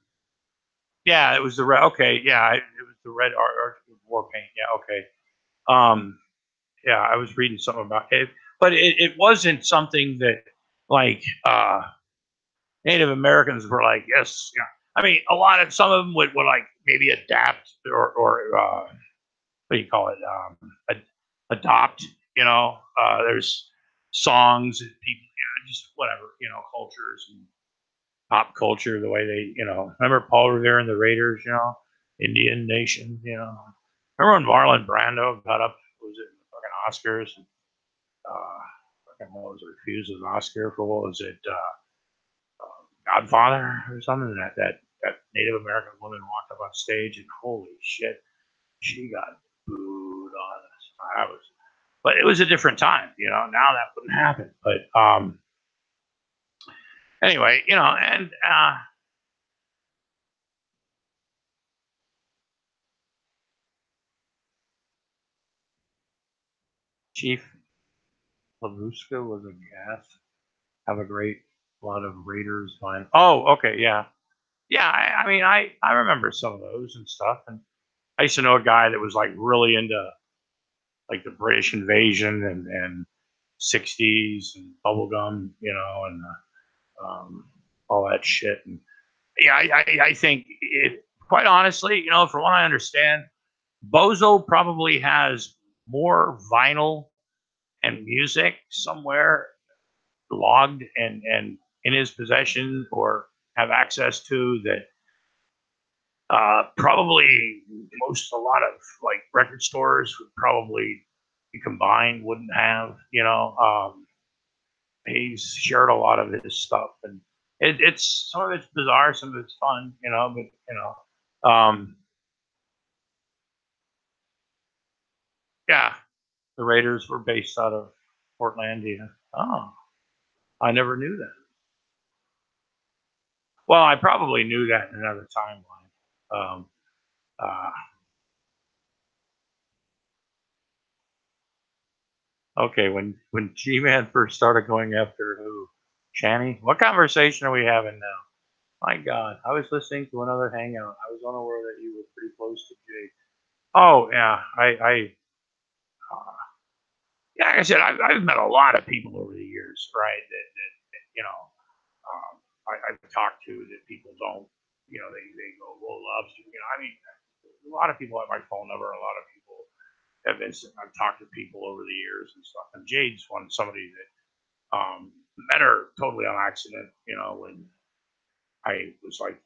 yeah, it was the red. Okay, yeah, it was the red art war paint. Yeah, okay. Um, yeah, I was reading something about it, but it wasn't something that like Native Americans were like, yes, yeah. I mean, some of them would like maybe adapt or what do you call it? Adopt. There's songs that people, just whatever, cultures and pop culture, the way they, remember Paul Revere and the Raiders, Indian Nation, Remember when Marlon Brando got up, was it fucking Oscars? And, fucking what was it, refused an Oscar for what was it, Godfather or something? And that Native American woman walked up on stage, and holy shit, she got booed on us. But it was a different time, Now that wouldn't happen. But anyway, and Chief LaRusca was a gas. Have a great lot of Raiders fine. Oh, okay, yeah, yeah. I mean, I remember some of those and stuff, and I used to know a guy that was like really into like the British invasion and 60s and bubblegum, and all that shit. And yeah, I think quite honestly, from what I understand, Bozo probably has more vinyl and music somewhere logged and in his possession or have access to that probably a lot of like record stores would probably be combined wouldn't have. He's shared a lot of his stuff, and it's some of it's bizarre, some of it's fun, but yeah, the Raiders were based out of Portlandia. Oh, I never knew that. Well, I probably knew that in another timeline. Uh, okay, when G-Man first started going after who? Channy? What conversation are we having now? My God, I was listening to another hangout. I was unaware that you were pretty close to Jade. Oh yeah, uh, yeah, like I said, I've met a lot of people over the years, right? That I've talked to that people don't, they go, well, loves you. I mean, a lot of people have my phone number. A lot of people have been. I've talked to people over the years and stuff. And Jade's somebody that met her totally on accident. When I was like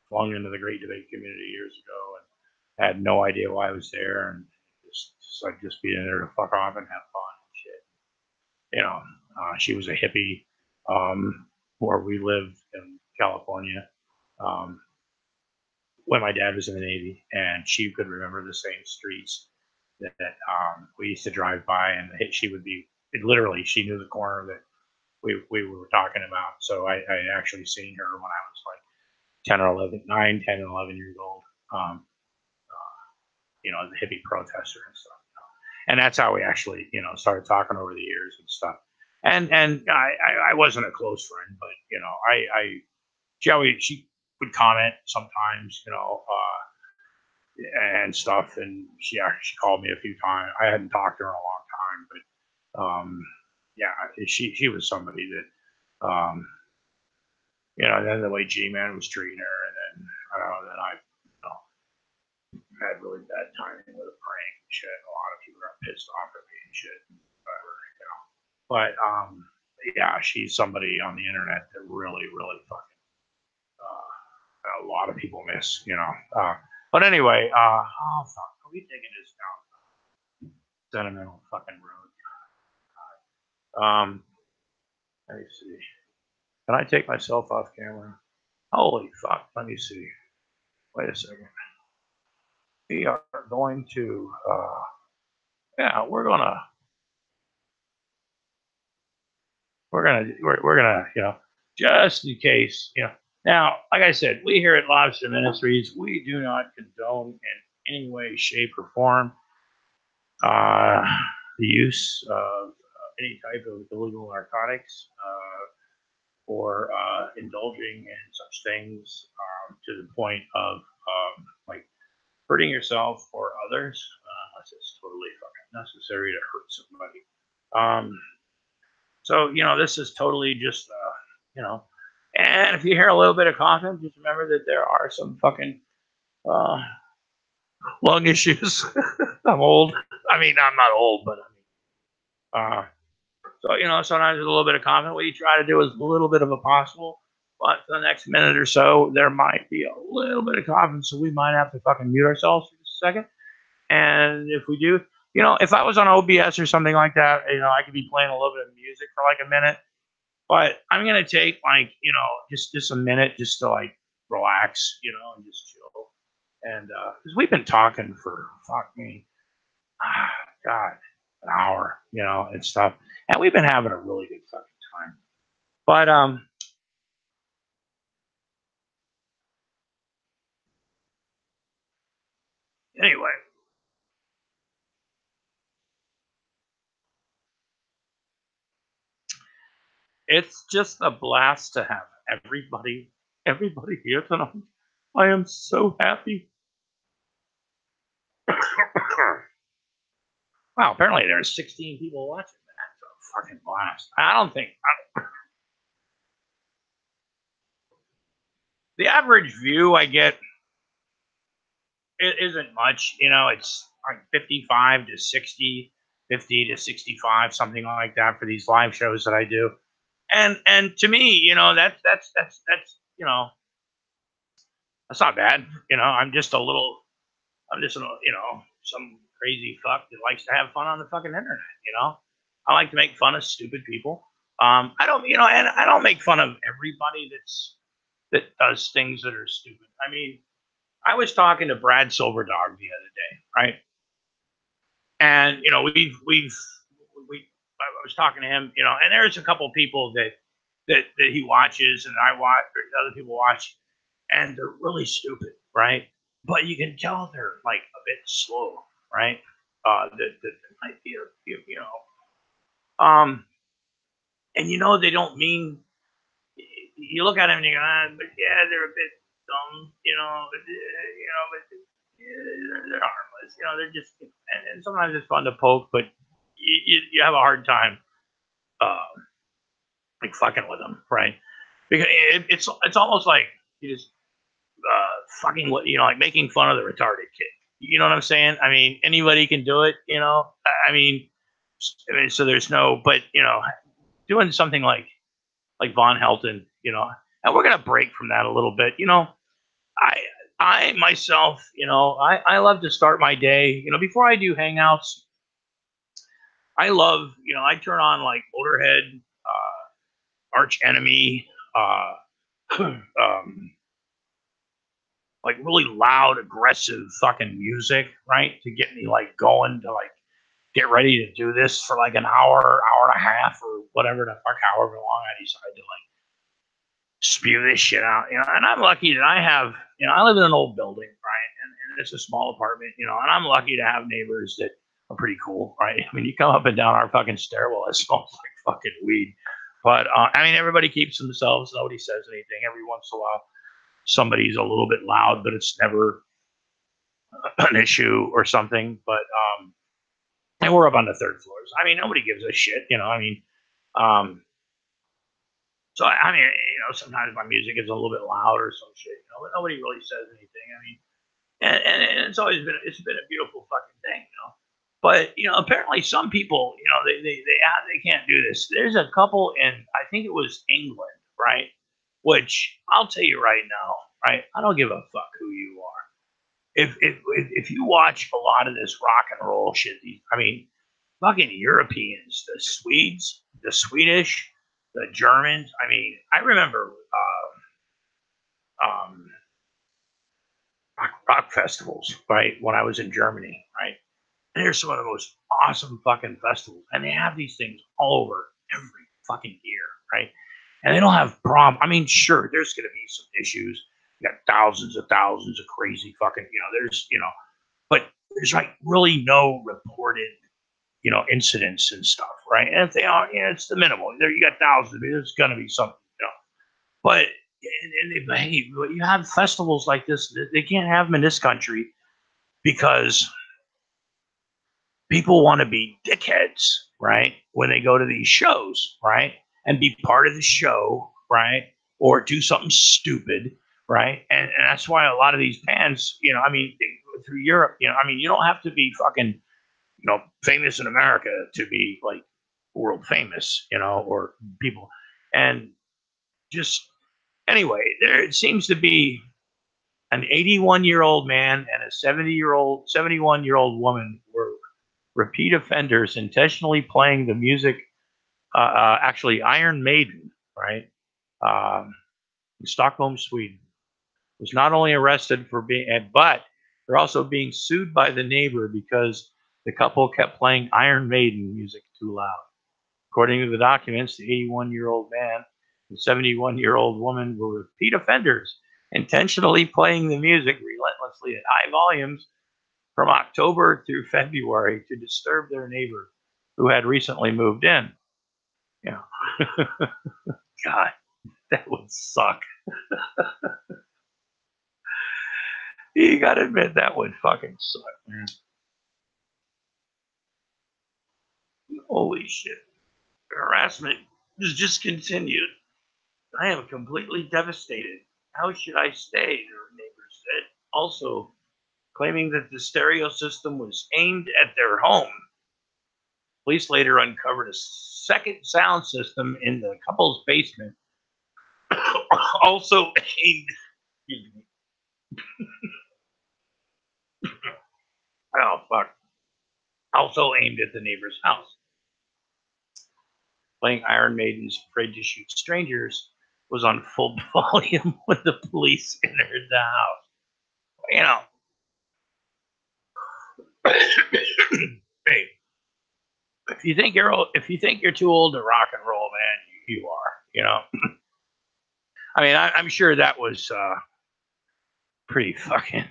flung into the Great Debate community years ago and had no idea why I was there, and just like just being there to fuck off and have fun and shit. She was a hippie where we lived in California when my dad was in the Navy, and she could remember the same streets that we used to drive by, and she would be literally she knew the corner that we were talking about. So I actually seen her when I was like 10 or 11, 9, 10, and 11 years old. Um, as a hippie protester and stuff. And that's how we actually, started talking over the years and stuff. And I wasn't a close friend, but she would comment sometimes, and stuff. And she actually called me a few times. I hadn't talked to her in a long time, but yeah, she was somebody that then the way G-Man was treating her, and then I don't know, then I had really bad timing with a prank and shit. A lot of people got pissed off at me and shit, whatever. But yeah, she's somebody on the internet that really, really fucking a lot of people miss. But anyway, oh fuck, are we taking this down sentimental fucking road? Let me see. Can I take myself off camera? Holy fuck. Let me see. Wait a second. We are going to, yeah, we're gonna, you know, just in case, you know. Now, like I said, we here at Lobster Ministries, we do not condone in any way, shape, or form the use of any type of illegal narcotics or indulging in such things to the point of like hurting yourself or others unless it's totally fucking necessary to hurt somebody. So, you know, this is totally just, you know, and if you hear a little bit of coughing, just remember that there are some fucking lung issues. I'm old. I mean, I'm not old, but I mean, so, you know, sometimes there's a little bit of coughing. What you try to do is a little bit of a possible, but for the next minute or so, there might be a little bit of coughing, so we might have to fucking mute ourselves for just a second. And if we do, you know, if I was on OBS or something like that, you know, I could be playing a little bit of music for like a minute. But I'm gonna take like, you know, just a minute just to like relax, you know, and just chill. And because we've been talking for fuck me, God, an hour, you know, and stuff. And we've been having a really good fucking time. But anyway, it's just a blast to have everybody here tonight. I am so happy. Wow, apparently there's 16 people watching. That's a fucking blast. I don't think the average view I get, it isn't much. You know, it's like 55 to 60, 50 to 65, something like that for these live shows that I do. And to me, you know, that's you know, that's not bad. You know, I'm just a little, you know, some crazy fuck that likes to have fun on the fucking internet. You know, I like to make fun of stupid people. I don't, you know, and I don't make fun of everybody that does things that are stupid. I mean, I was talking to Brad Silverdog the other day, right? And you know, I was talking to him, you know, and there's a couple people that he watches and I watch, or other people watch, and they're really stupid, right? But you can tell they're like a bit slow, right? That might be you know, and you know they don't mean. You look at them and you go, but yeah, they're a bit dumb, you know, but you know, but they're harmless, you know, they're just, and sometimes it's fun to poke, but you have a hard time, uh, like fucking with them, right? Because it's almost like you just fucking, you know, like making fun of the retarded kid. You know what I'm saying? I mean, anybody can do it. You know, I mean, so there's no, but you know, doing something like Von Helton, you know, and we're gonna break from that a little bit. You know, I I myself, you know, I love to start my day. You know, before I do hangouts, I love, you know, I turn on like Motorhead, Arch Enemy, uh, um, like really loud, aggressive fucking music, right? To get me like going to like get ready to do this for like an hour, hour and a half, or whatever the fuck, however long I decide to like spew this shit out, you know. And I'm lucky that I have, you know, I live in an old building, right? And it's a small apartment, you know, and I'm lucky to have neighbors that are pretty cool, right? I mean, you come up and down our fucking stairwell, it smells like fucking weed. But I mean, everybody keeps themselves. Nobody says anything. Every once in a while, somebody's a little bit loud, but it's never an issue or something. But and we're up on the third floors. I mean, nobody gives a shit, you know. I mean, um, so I mean, you know, sometimes my music is a little bit loud or some shit, you know, but nobody really says anything. I mean, and it's always been a beautiful fucking thing, you know. But you know, apparently some people, you know, they can't do this. There's a couple in, I think it was England, right? Which I'll tell you right now, right? I don't give a fuck who you are. If you watch a lot of this rock and roll shit, I mean, fucking Europeans, the Swedes, the Swedish, the Germans. I mean, I remember um, rock festivals, right? When I was in Germany, right? And they're some of the most awesome fucking festivals, and they have these things all over every fucking year, right? And they don't have problem. I mean, sure, there's going to be some issues. You got thousands of crazy fucking, there's, but there's like really no reported, incidents and stuff, right? And if they are, it's the minimal. There, you got thousands. I mean, there's going to be something, But hey, you have festivals like this. They can't have them in this country because people want to be dickheads, right? When they go to these shows, right? And be part of the show, right? Or do something stupid, right? And that's why a lot of these bands, I mean, they go through Europe, I mean, you don't have to be fucking, famous in America to be like world famous, or people. And just anyway, there seems to be an 81-year-old man and a 71-year-old woman were repeat offenders intentionally playing the music, actually Iron Maiden, right? In Stockholm, Sweden, was not only arrested for being, but they're also being sued by the neighbor because the couple kept playing Iron Maiden music too loud. According to the documents, the 81-year-old man and 71-year-old woman were repeat offenders, intentionally playing the music relentlessly at high volumes from October through February to disturb their neighbor who had recently moved in. Yeah. God, that would suck. You gotta admit that would fucking suck, man. Holy shit. Harassment has just continued. I am completely devastated. How should I stay? Their neighbor said. Also, claiming that the stereo system was aimed at their home. Police later uncovered a second sound system in the couple's basement, also aimed. Excuse me. Oh fuck! Also aimed at the neighbor's house. Playing Iron Maiden's "Afraid to Shoot Strangers" was on full volume when the police entered the house. You know, hey, if you think you're too old to rock and roll, man, you are. I mean, I'm sure that was pretty fucking.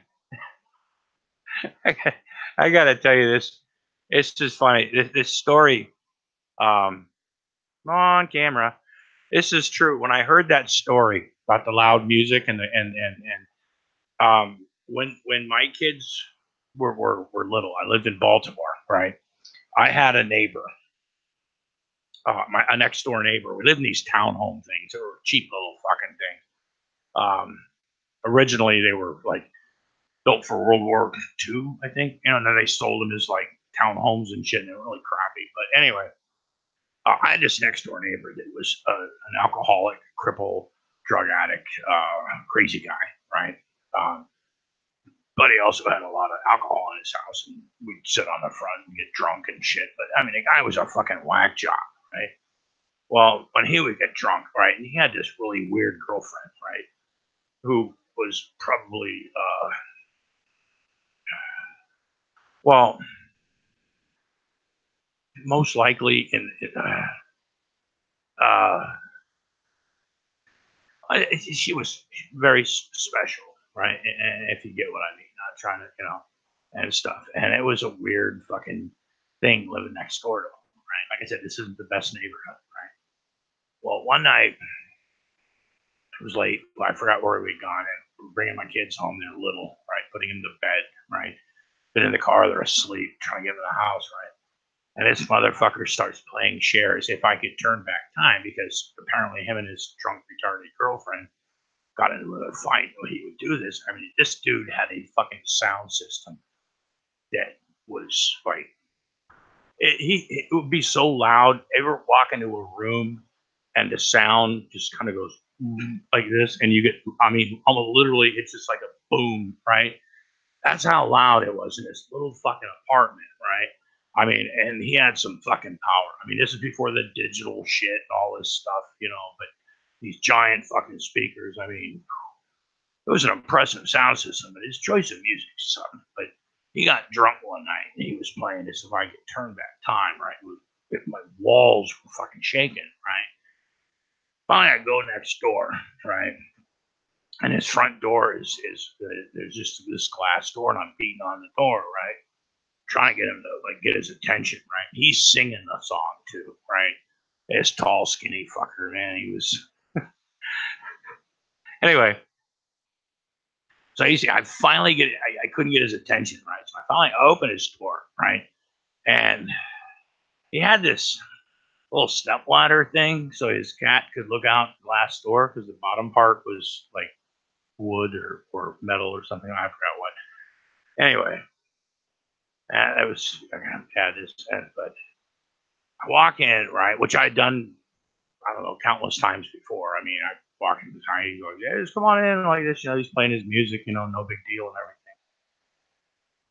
I gotta tell you this. It's just funny. This story, um, on camera. This is true. When I heard that story about the loud music and the and when my kids were little, I lived in Baltimore, right? I had a neighbor, a next door neighbor. We lived in these townhome things. They were cheap little fucking things. Originally, they were like built for World War II, I think. And then they sold them as like townhomes and shit. And they were really crappy. But anyway, I had this next door neighbor that was an alcoholic, cripple, drug addict, crazy guy, right? Um, but he also had a lot of alcohol in his house, and we'd sit on the front and get drunk and shit. But I mean, the guy was a fucking whack job, right? Well, when he would get drunk, right, and he had this really weird girlfriend, right, who was probably, well, most likely uh, she was very special, right? And if you get what I mean, not trying to, and stuff. And it was a weird fucking thing living next door to him, right? Like I said, this isn't the best neighborhood, right? Well, one night it was late. I forgot where we'd gone, and we were bringing my kids home. They're little, right? Putting them to bed, right? Been in the car, they're asleep, trying to get them to the house, right? And this motherfucker starts playing shares if I could turn back time because apparently him and his drunk, retarded girlfriend got into a fight. He would do this. I mean, this dude had a fucking sound system that was like, it would be so loud. Ever walk into a room and the sound just kind of goes like this, and you get, I mean, almost literally, it's just like a boom, right? That's how loud it was in this little fucking apartment, right? I mean, and he had some fucking power. I mean, this is before the digital shit and all this stuff, you know, but these giant fucking speakers, I mean, it was an impressive sound system, but his choice of music is something. But he got drunk one night and he was playing this. If I could turn back time, right? My walls were fucking shaking, right? Finally, I go next door, right? And his front door is there's just this glass door, and I'm beating on the door, right? Trying to get him to like get his attention, right? He's singing the song too, right? This tall, skinny fucker, man. He was anyway. So you see, I finally get I couldn't get his attention, right? So I finally open his door, right? And he had this little step ladder thing, so his cat could look out glass door because the bottom part was like wood or metal or something. I forgot what. Anyway, that was this, but I walk in, right, which I'd done, I don't know, countless times before. I mean, I walk in behind, he goes, yeah, just come on in like this, you know, he's playing his music, you know, no big deal and everything.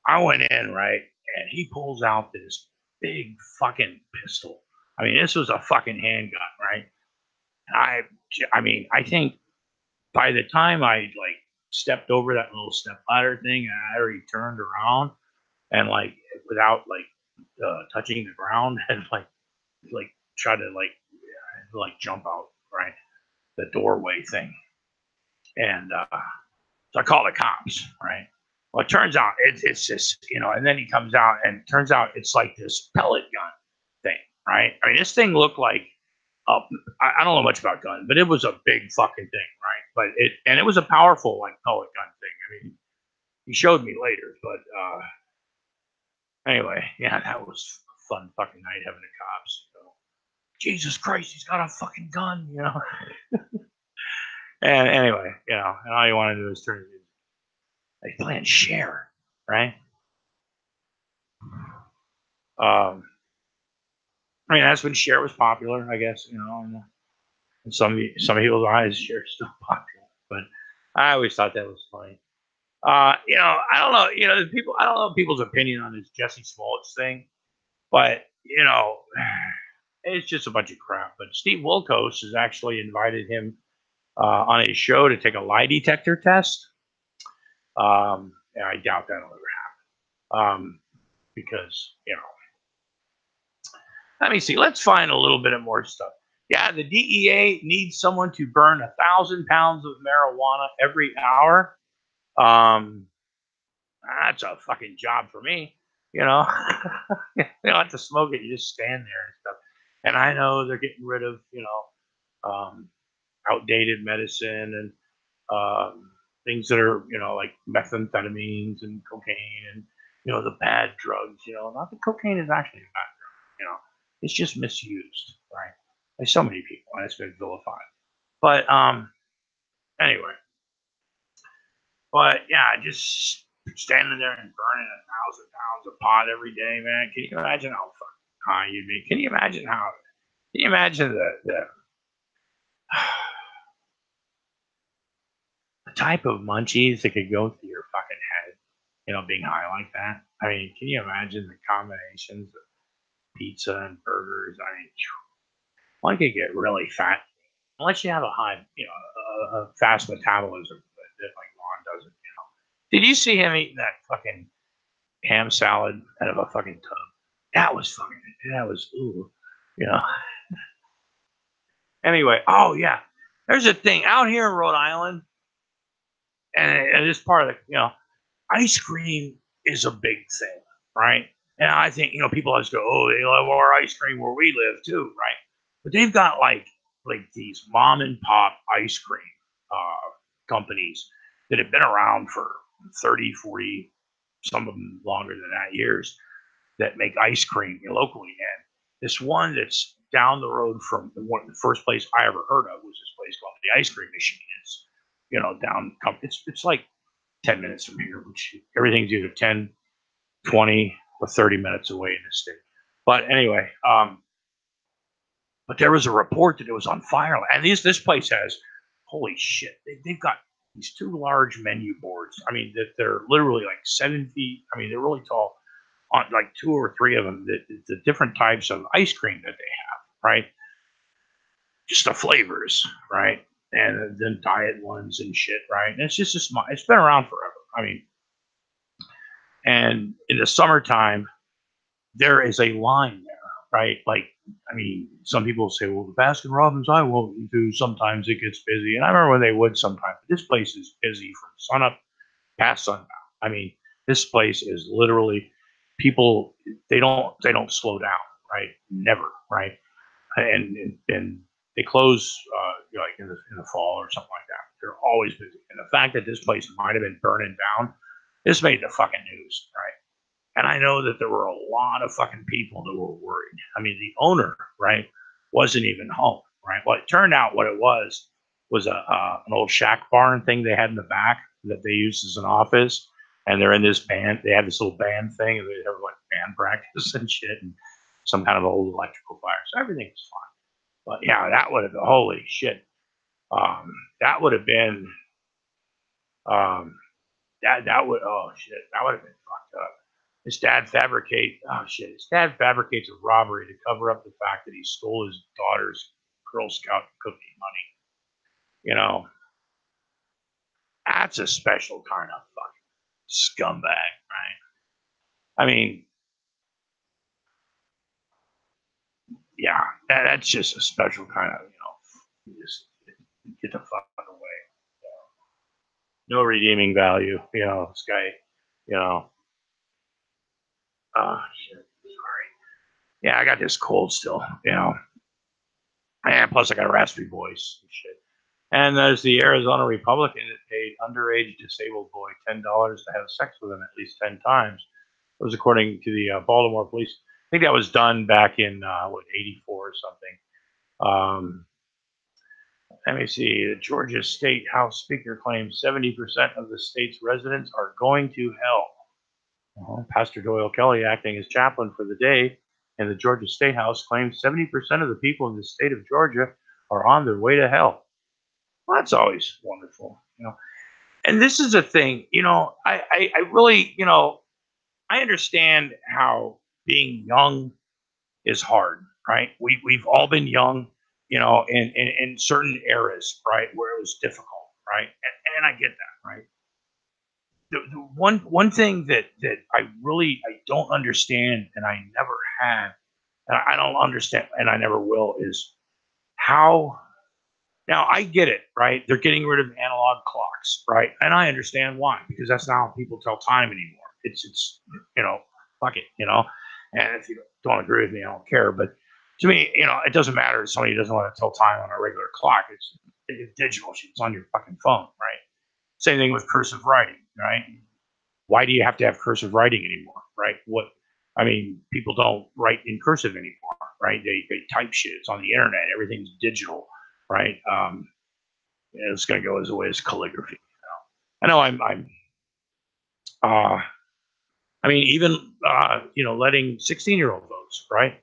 I went in, right, and he pulls out this big fucking pistol. I mean, this was a fucking handgun, right? I mean, I think by the time I like stepped over that little step ladder thing, I already turned around and like without like touching the ground and like try to like jump out, right, the doorway thing, and so I call the cops, right. Well, it turns out it's just, you know, and then he comes out and it turns out it's like this pellet gun thing, right. I mean, this thing looked like I don't know much about guns, but it was a big fucking thing, right. But it was a powerful like pellet gun thing. I mean, he showed me later, but anyway, yeah, that was a fun fucking night having the cops. You know. Jesus Christ, he's got a fucking gun, you know. And anyway, you know, and all you want to do is turn it. They playing Cher, right? I mean, that's when Cher was popular, I guess. You know, and in some people's eyes, Cher's still popular. But I always thought that was funny. You know, I don't know. You know, people. I don't know people's opinion on this Jesse Smollett's thing, but you know, it's just a bunch of crap. But Steve Wilkos has actually invited him on his show to take a lie detector test. And I doubt that'll ever happen because, you know, let me see. Let's find a little bit of more stuff. Yeah, the DEA needs someone to burn 1,000 pounds of marijuana every hour. That's a fucking job for me. You know, you don't have to smoke it. You just stand there and stuff. And I know they're getting rid of, you know, outdated medicine and things that are, you know, like methamphetamines and cocaine and, you know, the bad drugs, you know, not that cocaine is actually a bad drug, you know, it's just misused, right? By so many people and it's been vilified. But anyway, but yeah, just standing there and burning 1,000 pounds of pot every day, man. Can you imagine how fucking high you'd be? Can you imagine the type of munchies that could go through your fucking head, you know, being high like that? I mean, can you imagine the combinations of pizza and burgers? I mean, one could get really fat unless you have a high, you know, a fast metabolism that like Ron doesn't. You know, did you see him eating that fucking ham salad out of a fucking tub? That was fucking. That was ooh, you know. Anyway, oh yeah, there's a thing out here in Rhode Island, and this part of the, you know, ice cream is a big thing, right? And I think, you know, people always go, oh, they love our ice cream where we live too, right? But they've got like these mom and pop ice cream companies that have been around for 30, 40, some of them longer than that years, that make ice cream locally. And this one that's down the road from the first place I ever heard of was this place called the Ice Cream Machine. It's, you know, down, it's like 10 minutes from here, which everything's either 10, 20, or 30 minutes away in the state. But anyway, but there was a report that it was on fire. And this place has, holy shit, they've got these two large menu boards. I mean, that they're literally like 7 feet. I mean, they're really tall on like 2 or 3 of them, the different types of ice cream that they have, right? Just the flavors, right? And then diet ones and shit, right? And it's just it's been around forever. I mean, and in the summertime, there is a line there, right? Like, I mean, some people say, well, the Baskin Robbins I won't do. Sometimes it gets busy, and I remember when they would sometimes. But this place is busy from sunup past sundown. I mean, this place is literally people. They don't slow down, right? Never, right? And they close like in the fall or something like that. They're always busy, and the fact that this place might have been burning down, this made the fucking news, right? And I know that there were a lot of fucking people that were worried. I mean, the owner, right, wasn't even home, right? Well, it turned out what it was an old shack barn thing they had in the back that they used as an office. And they're in this band. They had this little band thing, and they have like band practice and shit, and some kind of old electrical fire. So everything was fine. But yeah, that would have been holy shit. That would have been um, that would that would have been fucked up. His dad his dad fabricates a robbery to cover up the fact that he stole his daughter's Girl Scout cookie money. You know, that's a special kind of fucking scumbag, right? I mean, yeah, that's just a special kind of, you just get the fuck away. No redeeming value, this guy, you know, shit, sorry. Yeah, I got this cold still, and plus I got a raspy voice and shit. And there's the Arizona Republican that paid underage disabled boy $10 to have sex with him at least 10 times. It was according to the Baltimore police. I think that was done back in, 84 or something. Let me see. The Georgia State House Speaker claims 70% of the state's residents are going to hell. Pastor Doyle Kelly, acting as chaplain for the day in the Georgia State House, claims 70% of the people in the state of Georgia are on their way to hell. Well, that's always wonderful. And this is a thing, I really, I understand how being young is hard, right? We've all been young, in certain eras, right, where it was difficult, right? And I get that, right? The one thing that I don't understand, and I never have, and I don't understand, and I never will, is how. Now I get it, right? They're getting rid of analog clocks, right? And I understand why, because that's not how people tell time anymore. It's fuck it. And if you don't agree with me, I don't care. But to me, it doesn't matter if somebody doesn't want to tell time on a regular clock. It's digital shit. It's on your fucking phone, right? Same thing with cursive writing, right? Why do you have to have cursive writing anymore, right? I mean, people don't write in cursive anymore, right? They type shit. It's on the internet. Everything's digital, right? It's going to go as a way as calligraphy. I know uh, I mean, even, letting 16-year-old votes, right?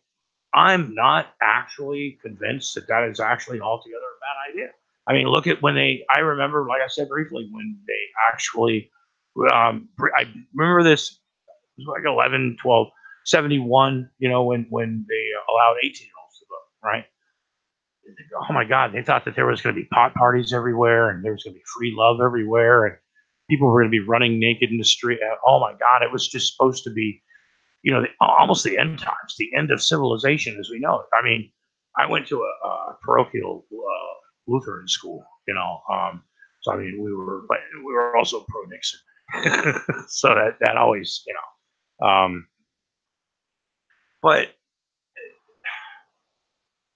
I'm not actually convinced that that is actually altogether a bad idea. I mean, look at I remember, like I said briefly, when they actually, I remember this, it was like 11, 12, 71, when they allowed 18-year-olds to vote, right? Oh my God, they thought that there was going to be pot parties everywhere and there was going to be free love everywhere and people were going to be running naked in the street. Oh my God, it was just supposed to be, almost the end times, the end of civilization as we know it. I mean, I went to a parochial Lutheran school, so I mean, we were also pro Nixon, so that always, but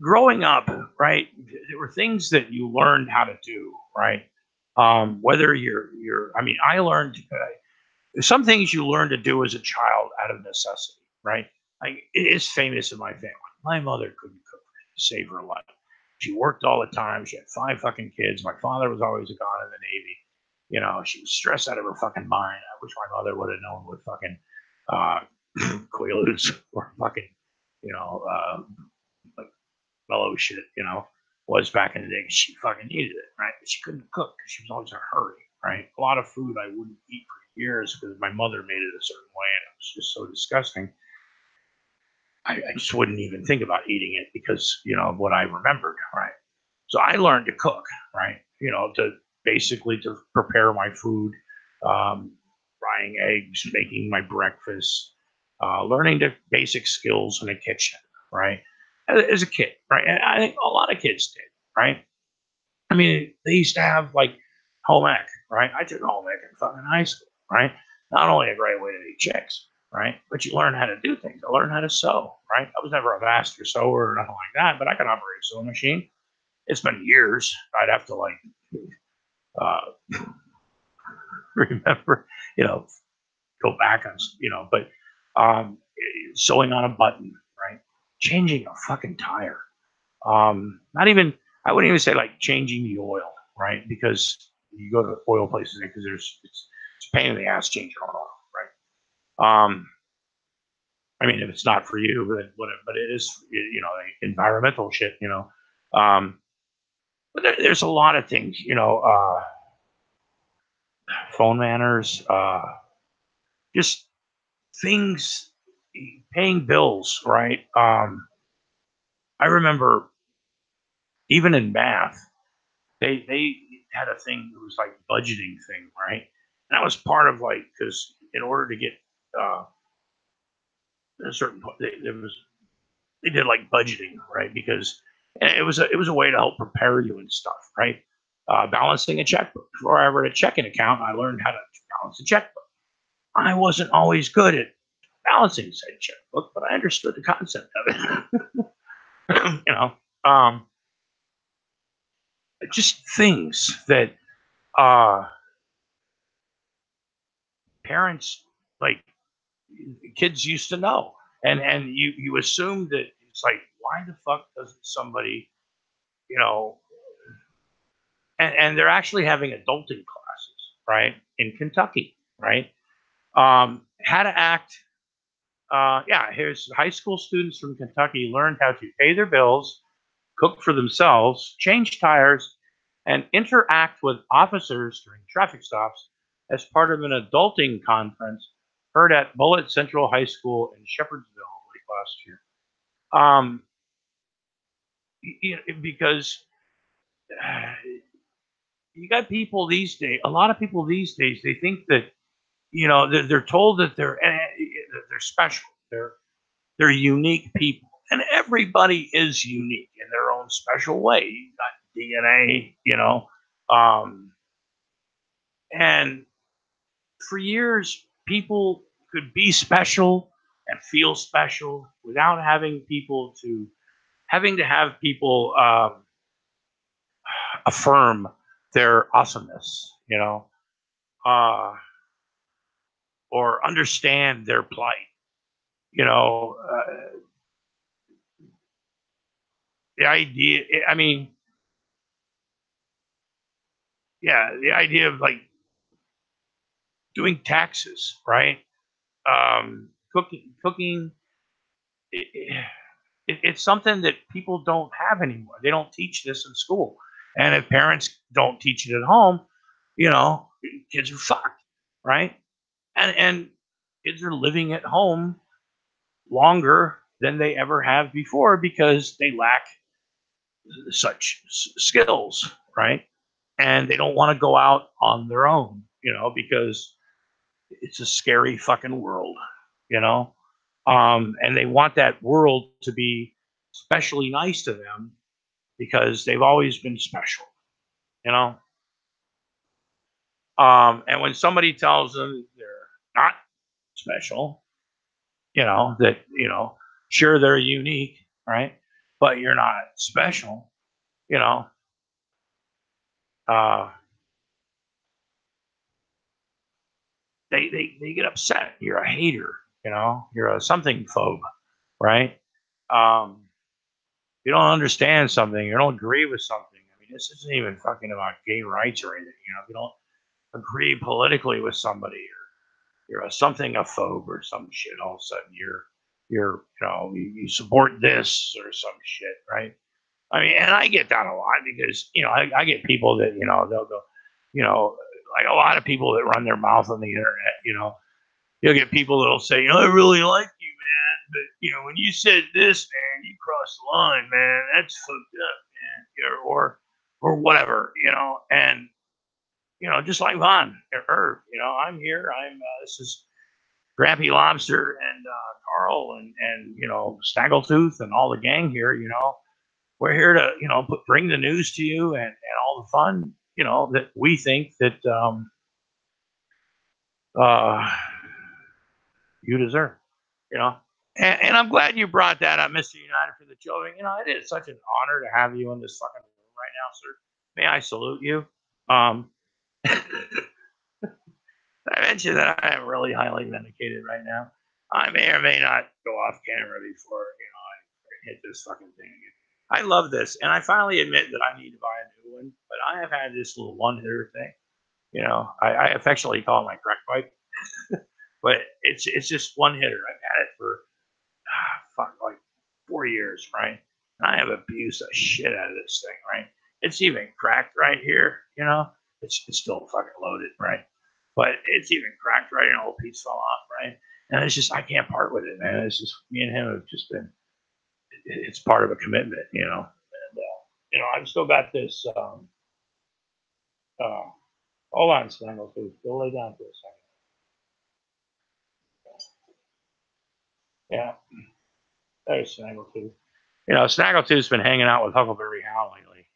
growing up, right, there were things that you learned how to do, right? Whether I mean, I learned some things you learn to do as a child out of necessity, right? Like it is famous in my family. My mother couldn't cook to save her life. She worked all the time. She had 5 fucking kids. My father was always gone in the Navy. She was stressed out of her fucking mind. I wish my mother would have known what fucking uh, Quaaludes or fucking, like mellow shit, was back in the day. She fucking needed it, right? But she couldn't cook because she was always in a hurry, right? A lot of food I wouldn't eat for years because my mother made it a certain way and it was just so disgusting. I just wouldn't even think about eating it because, of what I remembered, right? So I learned to cook, right? To basically to prepare my food, frying eggs, making my breakfast, learning the basic skills in the kitchen, right? As a kid, right? And I think a lot of kids did, right? I mean, they used to have like home ec, right? I took home ec in fucking high school, right? Not only a great way to meet chicks, right? But you learn how to do things. I learned how to sew, right? I was never a master sewer or nothing like that, but I could operate a sewing machine. It's been years. I'd have to like uh, remember, you know, go back on, but um, sewing on a button, right? Changing a fucking tire. Not even, I wouldn't even say like changing the oil, right? Because you go to oil places because it's a pain in the ass changing oil, right? I mean, if it's not for you, but it is, like environmental shit, but there's a lot of things, phone manners, just things, paying bills, right? I remember even in math, they had a thing that was like budgeting thing, right? And that was part of like because in order to get uh, a certain, there was they did like budgeting, right? Because it was a way to help prepare you and stuff, right? Balancing a checkbook. Before I ever had a checking account, I learned how to balance a checkbook. I wasn't always good at balancing said checkbook, but I understood the concept of it. you know, um, just things that uh, parents like kids used to know, and you assume that it's like why the fuck doesn't somebody you know and they're actually having adulting classes, right, in Kentucky, right? How to act. Yeah, here's high school students from Kentucky learned how to pay their bills, cook for themselves, change tires, and interact with officers during traffic stops as part of an adulting conference heard at Bullitt Central High School in Shepherdsville late last year. Um, because uh, you got people these days, a lot of people these days, they think that they're told that they're special, they're unique people, and everybody is unique in their own special way. You got DNA, and for years people could be special and feel special without having to have people affirm their awesomeness, uh, or understand their plight. You know, the idea. I mean, yeah, the idea of like doing taxes, right? Cooking. It's something that people don't have anymore. They don't teach this in school, and if parents don't teach it at home, you know, kids are fucked, right? And kids are living at home longer than they ever have before because they lack such skills, right? And they don't want to go out on their own, because it's a scary fucking world, you know? And they want that world to be especially nice to them because they've always been special, you know? And when somebody tells them they're not special, that, sure, they're unique, right? But you're not special, you know, uh, they get upset. You're a hater, you're a something phobe, right? Um, you don't understand something, you don't agree with something. I mean, this isn't even fucking about gay rights or anything. If you don't agree politically with somebody, or you're a something a phobe or some shit, all of a sudden you're you support this or some shit, right? I mean, and I get that a lot because I get people that they'll go, like a lot of people that run their mouth on the internet, you'll get people that'll say, I really like you, man, but when you said this, man, you crossed the line, man. That's fucked up, man. Or whatever, and just like Von or Irv, I'm here. This is Grampy Lobster and Carl and Snaggletooth and all the gang here. We're here to bring the news to you and all the fun that we think that you deserve. And I'm glad you brought that up, Mr. United for the Children. It is such an honor to have you in this fucking room right now, sir. May I salute you? I mentioned that I am really highly medicated right now. I may or may not go off camera before I hit this fucking thing again. I love this, and I finally admit that I need to buy a new one. But I have had this little one-hitter thing. I affectionately call it my crack pipe, but it's just one hitter. I've had it for like 4 years, right? And I have abused the shit out of this thing, right? It's even cracked right here, It's still fucking loaded, right? But it's even cracked right here. A whole piece fell off, right? And it's just I can't part with it, man. It's just me and him have just been. It's part of a commitment, And I've still got this. Hold on, Snaggletooth. Go lay down for a second. Yeah, there's Snaggletooth. Snaggletooth's been hanging out with Huckleberry Hound lately,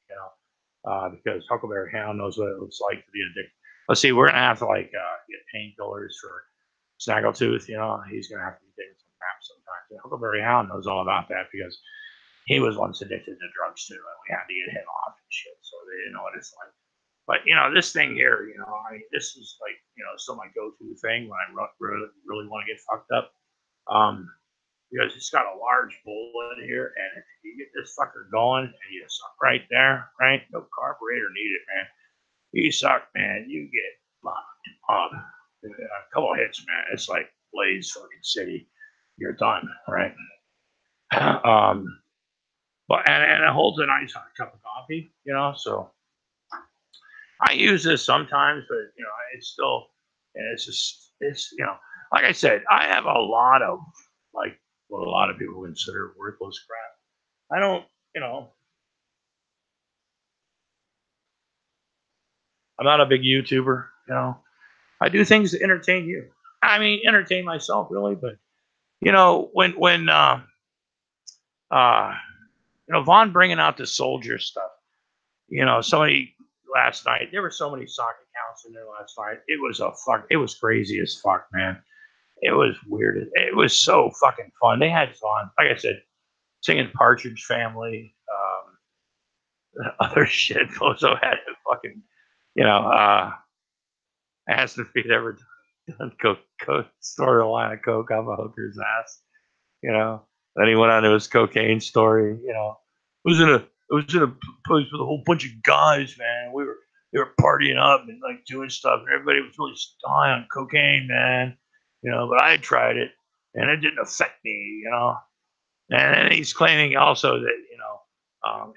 because Huckleberry Hound knows what it looks like to be addicted. Let's see, we're gonna have to get painkillers for Snaggletooth. He's gonna have to be taking some crap sometimes. And Huckleberry Hound knows all about that because he was once addicted to drugs too, and we had to get him off and shit. So they didn't know what it's like. But this thing here, this is like still my go-to thing when I really want to get fucked up. Because it's got a large bowl in here, and if you get this fucker going and you suck right there, right? No carburetor needed, man. You suck, man. You get fucked up. A couple of hits, man. It's like Blaze fucking City. You're done, right? But and it holds a nice hot cup of coffee, So I use this sometimes, but it's still, it's like I said, I have a lot of like what a lot of people consider worthless crap. I don't, I'm not a big YouTuber, I do things to entertain you. I mean, entertain myself really, but when Von bringing out the soldier stuff, somebody last night, there were so many sock accounts in there last night. It was crazy as fuck, man. It was weird. It was so fucking fun. They had fun. Like I said, singing Partridge Family, other shit. Bozo had a fucking, asked if he'd ever done story a line of coke off a hooker's ass. Then he went on to his cocaine story. It was in a place with a whole bunch of guys, man. They were partying up and like doing stuff, and everybody was really high on cocaine, man. But I tried it, and it didn't affect me, And then he's claiming also that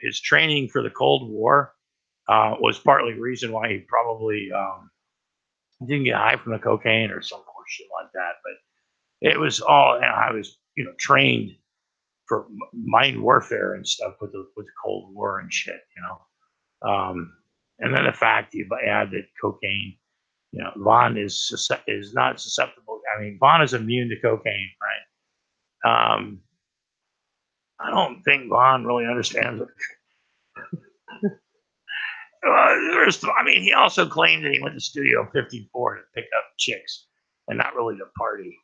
his training for the Cold War was partly the reason why he probably didn't get high from the cocaine or some shit like that. But it was all I was trained for mind warfare and stuff with the Cold War and shit. And then the fact you add that cocaine. Von is not susceptible. I mean, Von is immune to cocaine, right? I don't think Von really understands it. He also claimed that he went to Studio 54 to pick up chicks and not really to party,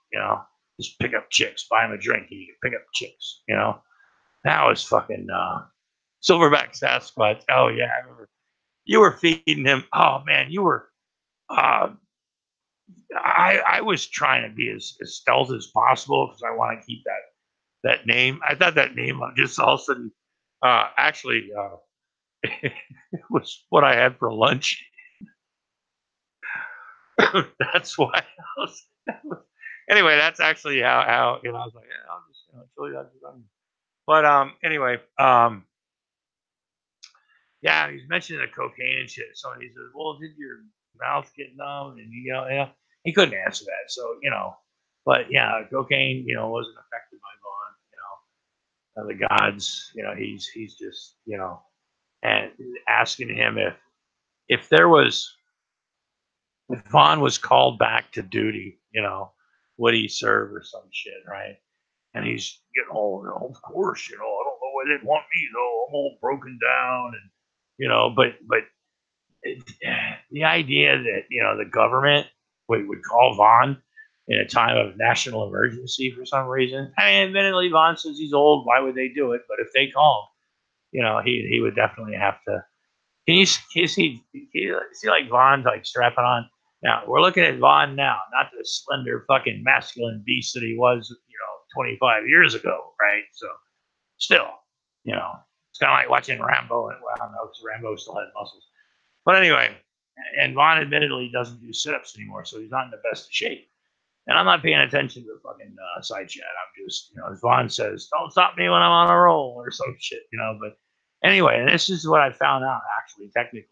just pick up chicks, buy them a drink, and you can pick up chicks, That was fucking Silverback Sasquatch. Oh, yeah, I remember. You were feeding him. Oh, man, you were. I was trying to be as stealth as possible because I want to keep that name. I thought that name just all of a sudden actually it was what I had for lunch. That's why anyway, that's actually how I was like, yeah, I'll just show you that. But anyway, yeah, he's mentioning the cocaine and shit. So he says, well, did your mouth get numb? And he couldn't answer that. So, But yeah, cocaine, wasn't affected by Vaughn. The gods, he's just, and asking him if there was if Vaughn was called back to duty, would he serve or some shit, right? And he's getting all, of course, I don't know why they didn't want me, though. I'm all broken down, and but it, the idea that the government would call Vaughn in a time of national emergency for some reason. I mean, admittedly, Vaughn says he's old. Why would they do it? But if they call him, he would definitely have to. Can you see like Vaughn's like strapping on? Now we're looking at Vaughn now, not the slender fucking masculine beast that he was, 25 years ago, right? So still, it's kind of like watching Rambo, and well, no, because Rambo still had muscles. But anyway, and Vaughn admittedly doesn't do sit-ups anymore, so he's not in the best of shape. And I'm not paying attention to the fucking side chat. I'm just, as Vaughn says, don't stop me when I'm on a roll or some shit, But anyway, and this is what I found out, actually, technically,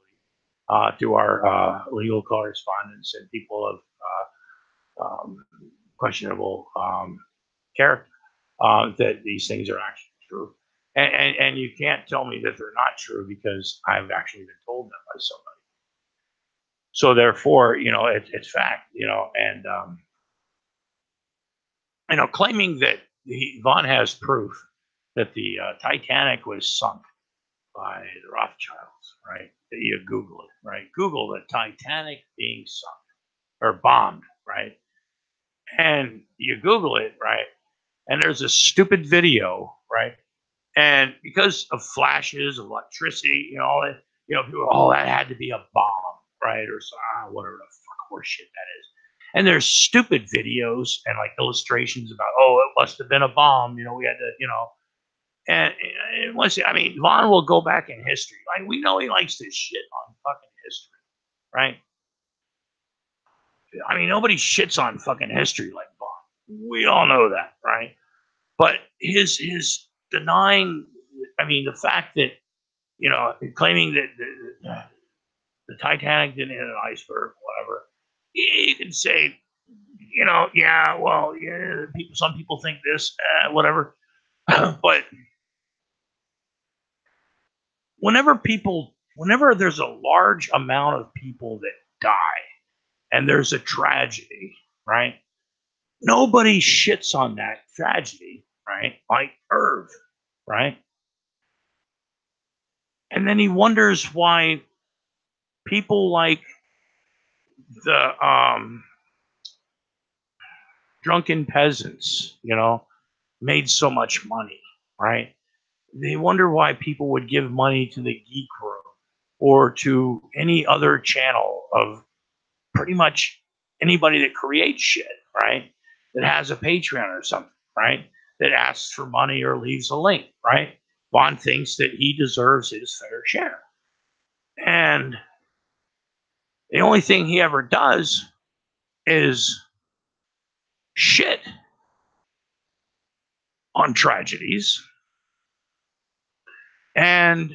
through our legal correspondence and people of questionable character, that these things are actually true. And you can't tell me that they're not true because I've actually been told them by somebody. So therefore, it's fact, and claiming that Vaughn has proof that the Titanic was sunk by the Rothschilds, right? That you Google it, right? Google the Titanic being sunk or bombed, right? And you Google it, right? And there's a stupid video, right? And because of flashes, of electricity, all that, people, oh, that had to be a bomb, right? Or whatever the fuck horse shit that is. And there's stupid videos and like illustrations about, oh, it must have been a bomb. We had to, and once, I mean, Vaughn will go back in history. Like, we know he likes to shit on fucking history, right? I mean, nobody shits on fucking history like Vaughn. We all know that, right? But his denying, I mean, the fact that, claiming that the Titanic didn't hit an iceberg, whatever, you can say, yeah, well, yeah, some people think this, whatever. But whenever there's a large amount of people that die and there's a tragedy, right? Nobody shits on that tragedy, right? Like Irv, right? And then he wonders why people like the drunken peasants, made so much money, right? They wonder why people would give money to the Geek Room or to any other channel of pretty much anybody that creates shit, right? That has a Patreon or something, right? That asks for money or leaves a link, right? Vaughn thinks that he deserves his fair share. And the only thing he ever does is shit on tragedies and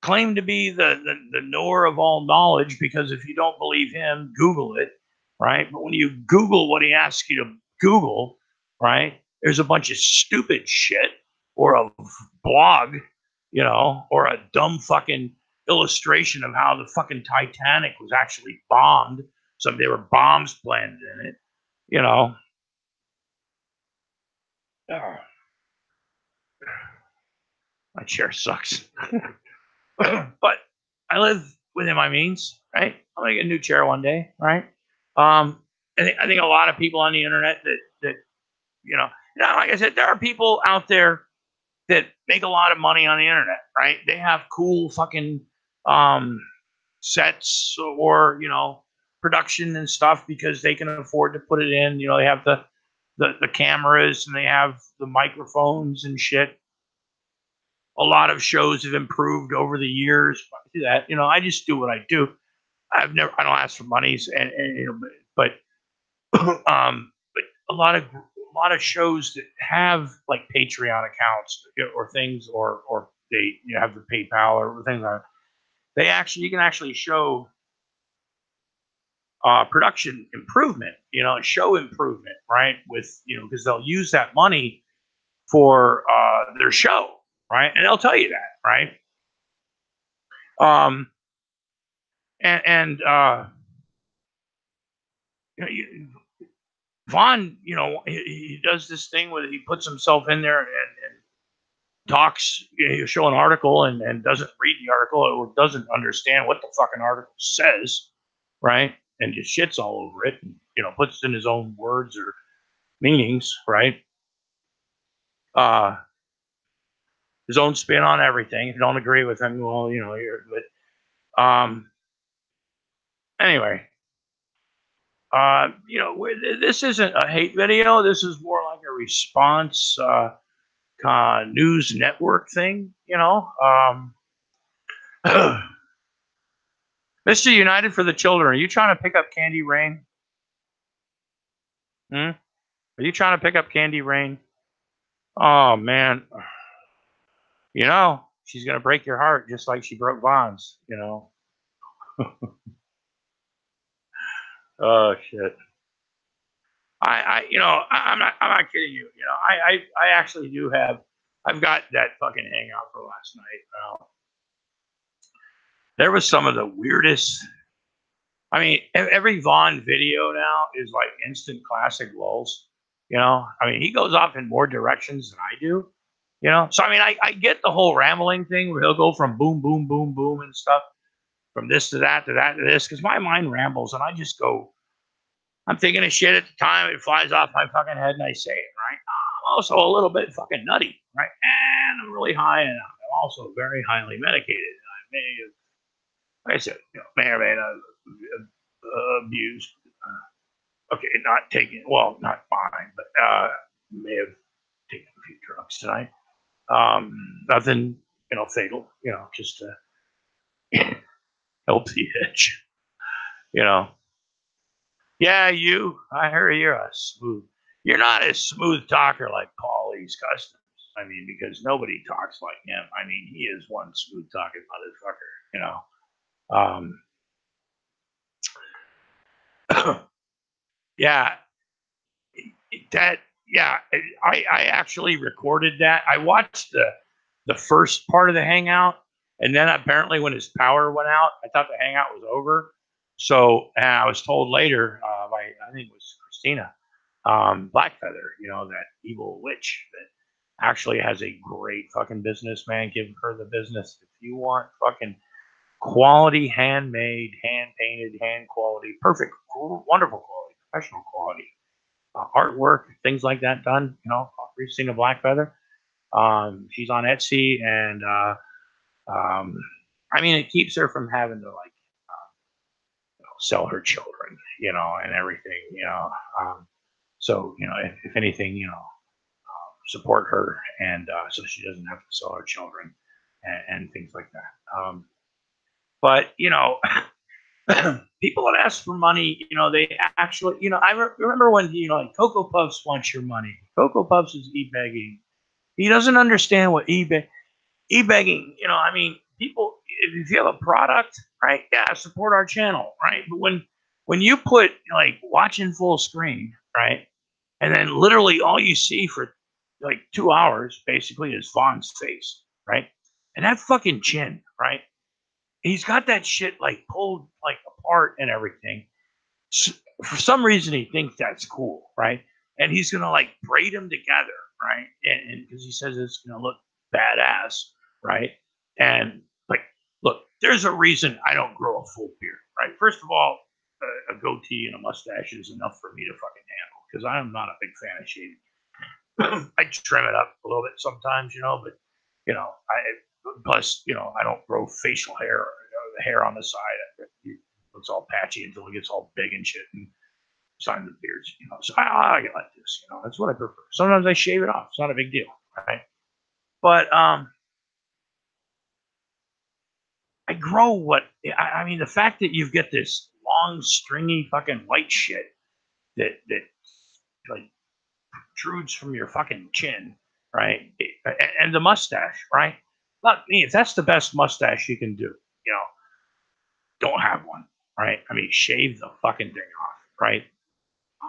claim to be the knower of all knowledge, because if you don't believe him, Google it, right? But when you Google what he asks you to Google, right, there's a bunch of stupid shit or a blog, or a dumb fucking illustration of how the fucking Titanic was actually bombed. So there were bombs planted in it, Oh. My chair sucks. But I live within my means, right? I'm gonna get a new chair one day, right? I think a lot of people on the internet that like I said, there are people out there that make a lot of money on the internet, right? They have cool fucking sets or production and stuff because they can afford to put it in. They have the cameras and they have the microphones and shit. A lot of shows have improved over the years. I do that. I just do what I do. I don't ask for monies, but but a lot of shows that have like Patreon accounts or things, or they have the PayPal or things like that. You can actually show production improvement, show improvement, right? With, because they'll use that money for their show, right? And they'll tell you that, right? Um, and Vaughn, he does this thing where he puts himself in there and talks, he'll show an article and doesn't read the article or doesn't understand what the fucking article says, right? And just shits all over it and, puts it in his own words or meanings, right? His own spin on everything. If you don't agree with him, well, anyway, this isn't a hate video. This is more like a response, news network thing, Mr. United for the Children, are you trying to pick up Candy Rain? Are you trying to pick up Candy Rain? Oh, man. She's going to break your heart just like she broke Vaughn's, Oh, shit. I'm not kidding you. I actually do have, I've got that fucking hangout for last night. There was some of the weirdest. I mean, every Vaughn video now is like instant classic lulz. I mean, he goes off in more directions than I do. So I mean, I get the whole rambling thing where he'll go from boom, boom, boom, boom and stuff, from this to that to that to this, because my mind rambles and I just go. I'm thinking of shit at the time. It flies off my fucking head and I say it, right? I'm also a little bit fucking nutty, right? And I'm really high and I'm also very highly medicated. I may have, like I said, may or may not abused. Okay, not taking, well, not fine, but may have taken a few drugs tonight. Nothing, fatal, just to help the itch, Yeah, I heard you're a smooth. You're not a smooth talker like Paulie's Customs. I mean, because nobody talks like him. I mean, he is one smooth talking motherfucker. Yeah, I actually recorded that. I watched the first part of the hangout, and then apparently when his power went out, I thought the hangout was over. So I was told later by, I think it was Christina Blackfeather, that evil witch that actually has a great fucking business, man. Give her the business if you want fucking quality, handmade, hand painted, hand quality, perfect, wonderful quality, professional quality artwork, things like that done. Christina Blackfeather. She's on Etsy, and I mean, it keeps her from having to like sell her children, and everything, so if anything, support her, and so she doesn't have to sell her children and things like that. But people that ask for money, they actually, I remember when, like Cocoa Puffs wants your money. Cocoa Puffs is e-begging. He doesn't understand what e-begging, I mean, people, if you have a product, right? Yeah, support our channel, right? But when you put like watching full screen, right? And then literally all you see for like 2 hours basically is Vaughn's face, right? And that fucking chin, right? He's got that shit like pulled like apart and everything. So, for some reason, he thinks that's cool, right? And he's gonna like braid them together, right? And because he says it's gonna look badass, right? And like, look, there's a reason I don't grow a full beard, right? First of all, a goatee and a mustache is enough for me to fucking handle because I'm not a big fan of shaving. I trim it up a little bit sometimes, but plus, I don't grow facial hair or the hair on the side. It's all patchy until it gets all big and shit. And sign the beards, So I get like this, That's what I prefer. Sometimes I shave it off. It's not a big deal, right? But I grow what I mean. The fact that you've got this long, stringy, fucking white shit that like protrudes from your fucking chin, right? And the mustache, right? Look, me, if that's the best mustache you can do, don't have one. right? I mean, shave the fucking thing off, right?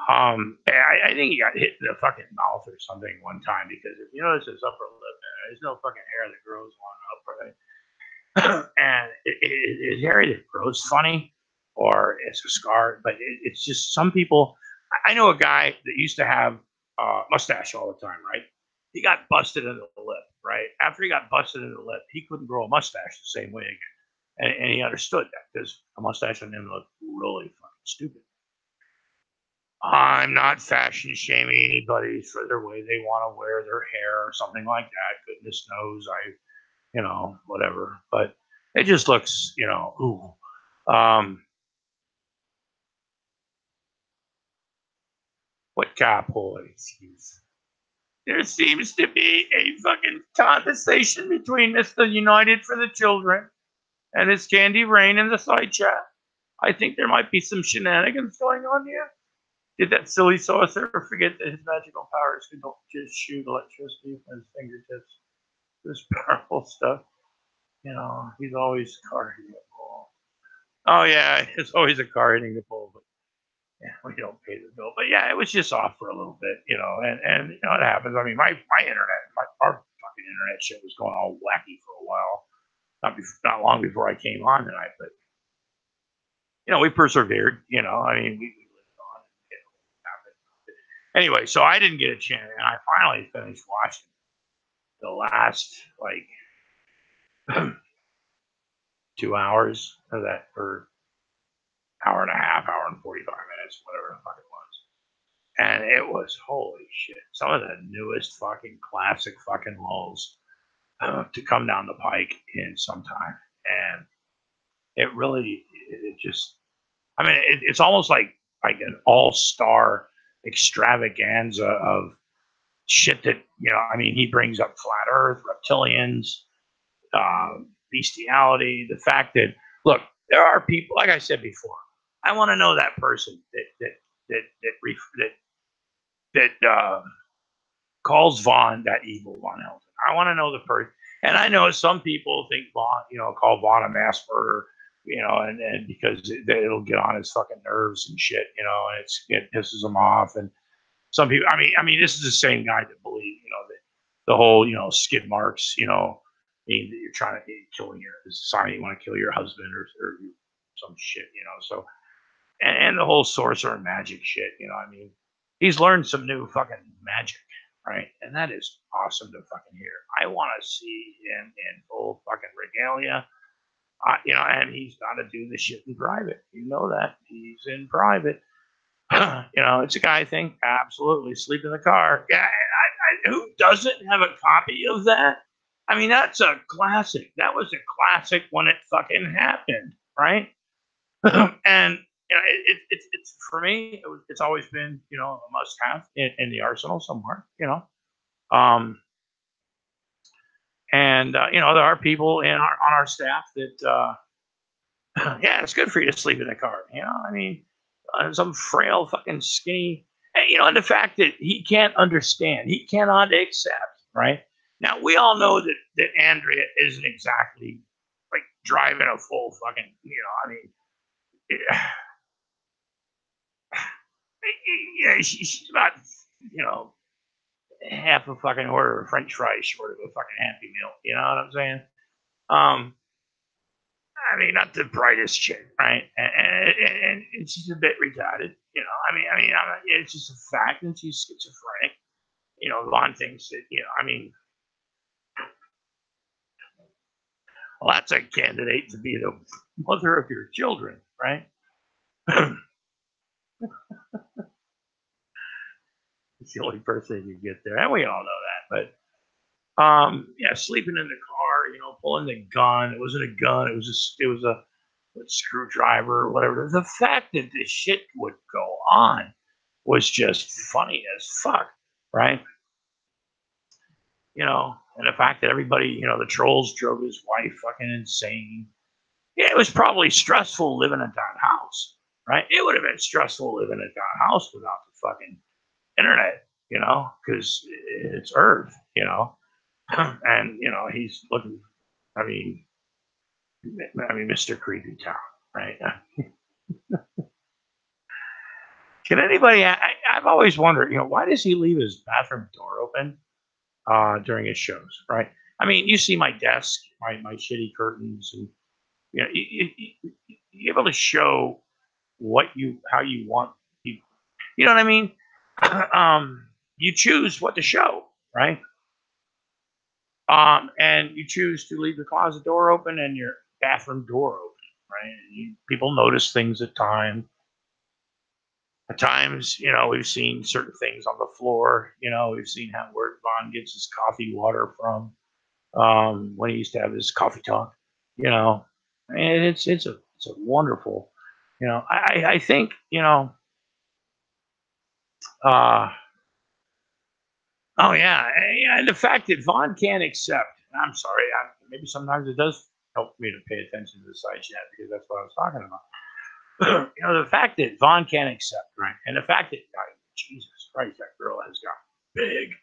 I think he got hit in the fucking mouth or something one time because if you notice his upper lip, man, there's no fucking hair that grows on up, right? And his hair either grows funny or it's a scar. But it's just some people. I know a guy that used to have mustache all the time, right? He got busted in the lip, right? After he got busted in the lip, he couldn't grow a mustache the same way again, and he understood that because a mustache on him looked really fucking stupid. I'm not fashion shaming anybody for their way they want to wear their hair or something like that. Goodness knows whatever. But it just looks, ooh. What carpool excuse? There seems to be a fucking conversation between Mr. United for the Children and his Candy Rain in the side chat. I think there might be some shenanigans going on here. Did that silly sorcerer forget that his magical powers could just shoot electricity from his fingertips? This powerful stuff. He's always car hitting the pole. Oh yeah, it's always a car hitting the pole, but yeah, we don't pay the bill. But yeah, it was just off for a little bit, and it happens. I mean, my internet, our fucking internet shit was going all wacky for a while. Not long before I came on tonight, but we persevered. I mean, we lived on. Happened. Anyway, so I didn't get a chance, and I finally finished watching the last 2 hours of that, or hour and a half, hour and 45 minutes, whatever the fuck it was. And it was holy shit. Some of the newest fucking classic fucking lulls to come down the pike in some time. And it really, it just, I mean, it's almost like an all-star extravaganza of shit that, I mean, he brings up flat earth, reptilians, bestiality, the fact that, look, there are people, like I said before, I want to know that person that calls Vaughn that evil Von Helsing. I want to know the person. And I know some people think Vaughn, call Vaughn a mass murderer, and because it'll get on his fucking nerves and shit, and it pisses him off. And some people, I mean, this is the same guy that believe, that the whole, skid marks, mean that you're trying to killing your sign you want to kill your husband or some shit, So, and the whole sorcerer magic shit, I mean, he's learned some new fucking magic, right? And that is awesome to fucking hear. I want to see him in full fucking regalia, and he's got to do the shit in private. You know that he's in private. It's a guy thing. Absolutely, sleep in the car. Yeah, who doesn't have a copy of that? I mean, that's a classic. That was a classic when it fucking happened, right? And it's for me. It's always been a must-have in the arsenal somewhere. And there are people on our staff that yeah, it's good for you to sleep in the car. I mean, some frail fucking skinny, and the fact that he can't understand, he cannot accept. Right now, we all know that Andrea isn't exactly like driving a full fucking. I mean. Yeah, she's about half a fucking order of French fries short of a fucking Happy Meal. You know what I'm saying? Um, I mean, not the brightest chick, right? And she's a bit retarded. It's just a fact, and she's schizophrenic. Vaughn thinks that. I mean, well, that's a candidate to be the mother of your children, right? It's the only person you get there, and we all know that. But yeah, sleeping in the car, pulling the gun. It wasn't a gun. It was a screwdriver or whatever. The fact that this shit would go on was just funny as fuck, right? And the fact that everybody, the trolls drove his wife fucking insane. Yeah, it was probably stressful living at that house, right? It would have been stressful living at that house without the fucking internet, because it's Irv, and he's looking. I mean, Mr. Creepy Town, right? Can anybody? I've always wondered, why does he leave his bathroom door open during his shows? Right? I mean, you see my desk, my shitty curtains, and you're able to show how you want people. You know what I mean? You choose what to show, right? And you choose to leave the closet door open and your bathroom door open, right? People notice things at times. At times, we've seen certain things on the floor. We've seen where Vaughn gets his coffee water from when he used to have his coffee talk. And it's a wonderful. I think Uh, oh yeah, and the fact that Vaughn can't accept. I'm sorry. Maybe sometimes it does help me to pay attention to the side chat because that's what I was talking about. The fact that Vaughn can't accept, right, and the fact that Jesus Christ, that girl has got big,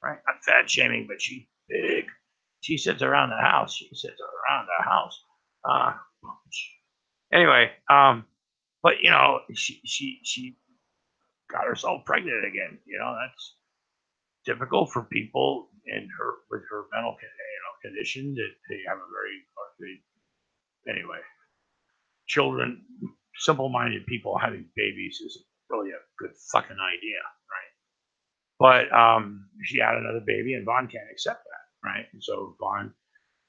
right? Not fat shaming, but she's big. She sits around the house. She sits around the house. Uh, anyway, but she got herself pregnant again. That's typical for people with her mental condition that they have a anyway. Children, simple-minded people having babies is really a good fucking idea, right? But she had another baby, and Vaughn can't accept that, right? And so Vaughn,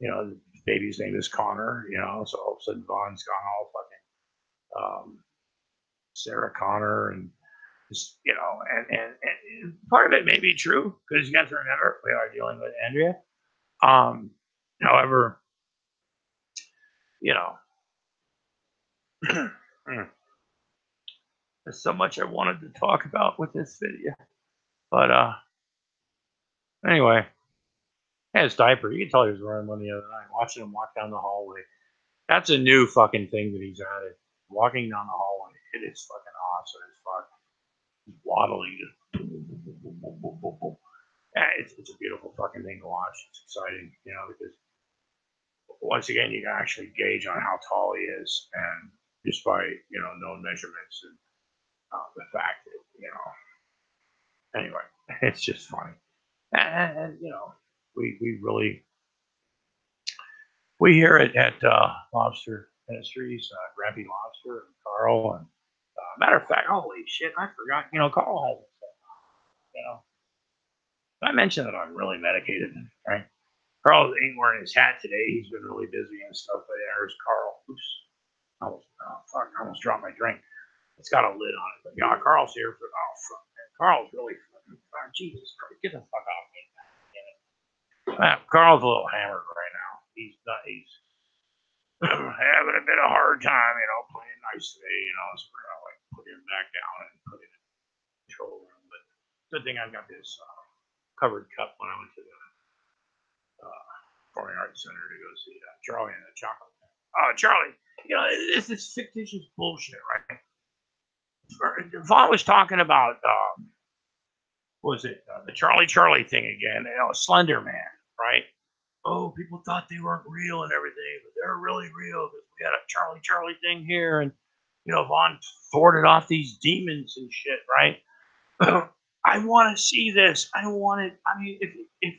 the baby's name is Connor, so all of a sudden Vaughn's gone all fucking Sarah Connor and just, and part of it may be true because you got to remember we are dealing with Andrea. However, there's so much I wanted to talk about with this video, but anyway, his diaper. You can tell he was wearing one the other night. Watching him walk down the hallway. That's a new fucking thing that he's added. Walking down the hallway, it is fucking awesome as fuck. He's waddling. It's a beautiful fucking thing to watch. It's exciting, because once again, you can actually gauge on how tall he is, and just by known measurements and the fact that anyway, it's just funny, and we really here at Lobster Ministries, Grampy Lobster and Carl, and matter of fact, holy shit, I forgot. Carl has it. I mentioned that I'm really medicated, right? Carl ain't wearing his hat today. He's been really busy and stuff. But there's Carl. Oops. I almost dropped my drink. It's got a lid on it. But Carl's here for fuck. Carl's really fucking Jesus Christ. Get the fuck off me. Carl's a little hammered right now. He's having a bit of a hard time, playing nice today, so we're gonna put him back down and put him in the control room. But good thing I've got this covered cup when I went to the Performing Arts Center to go see Charlie and the Chocolate. Oh, Charlie, this is fictitious bullshit, right? Vaughn was talking about, was it the Charlie thing again? Slender Man, right? Oh, people thought they weren't real and everything, but they're really real because we had a Charlie thing here, and Vaughn thwarted off these demons and shit, right? I want to see this. I want it. I mean, if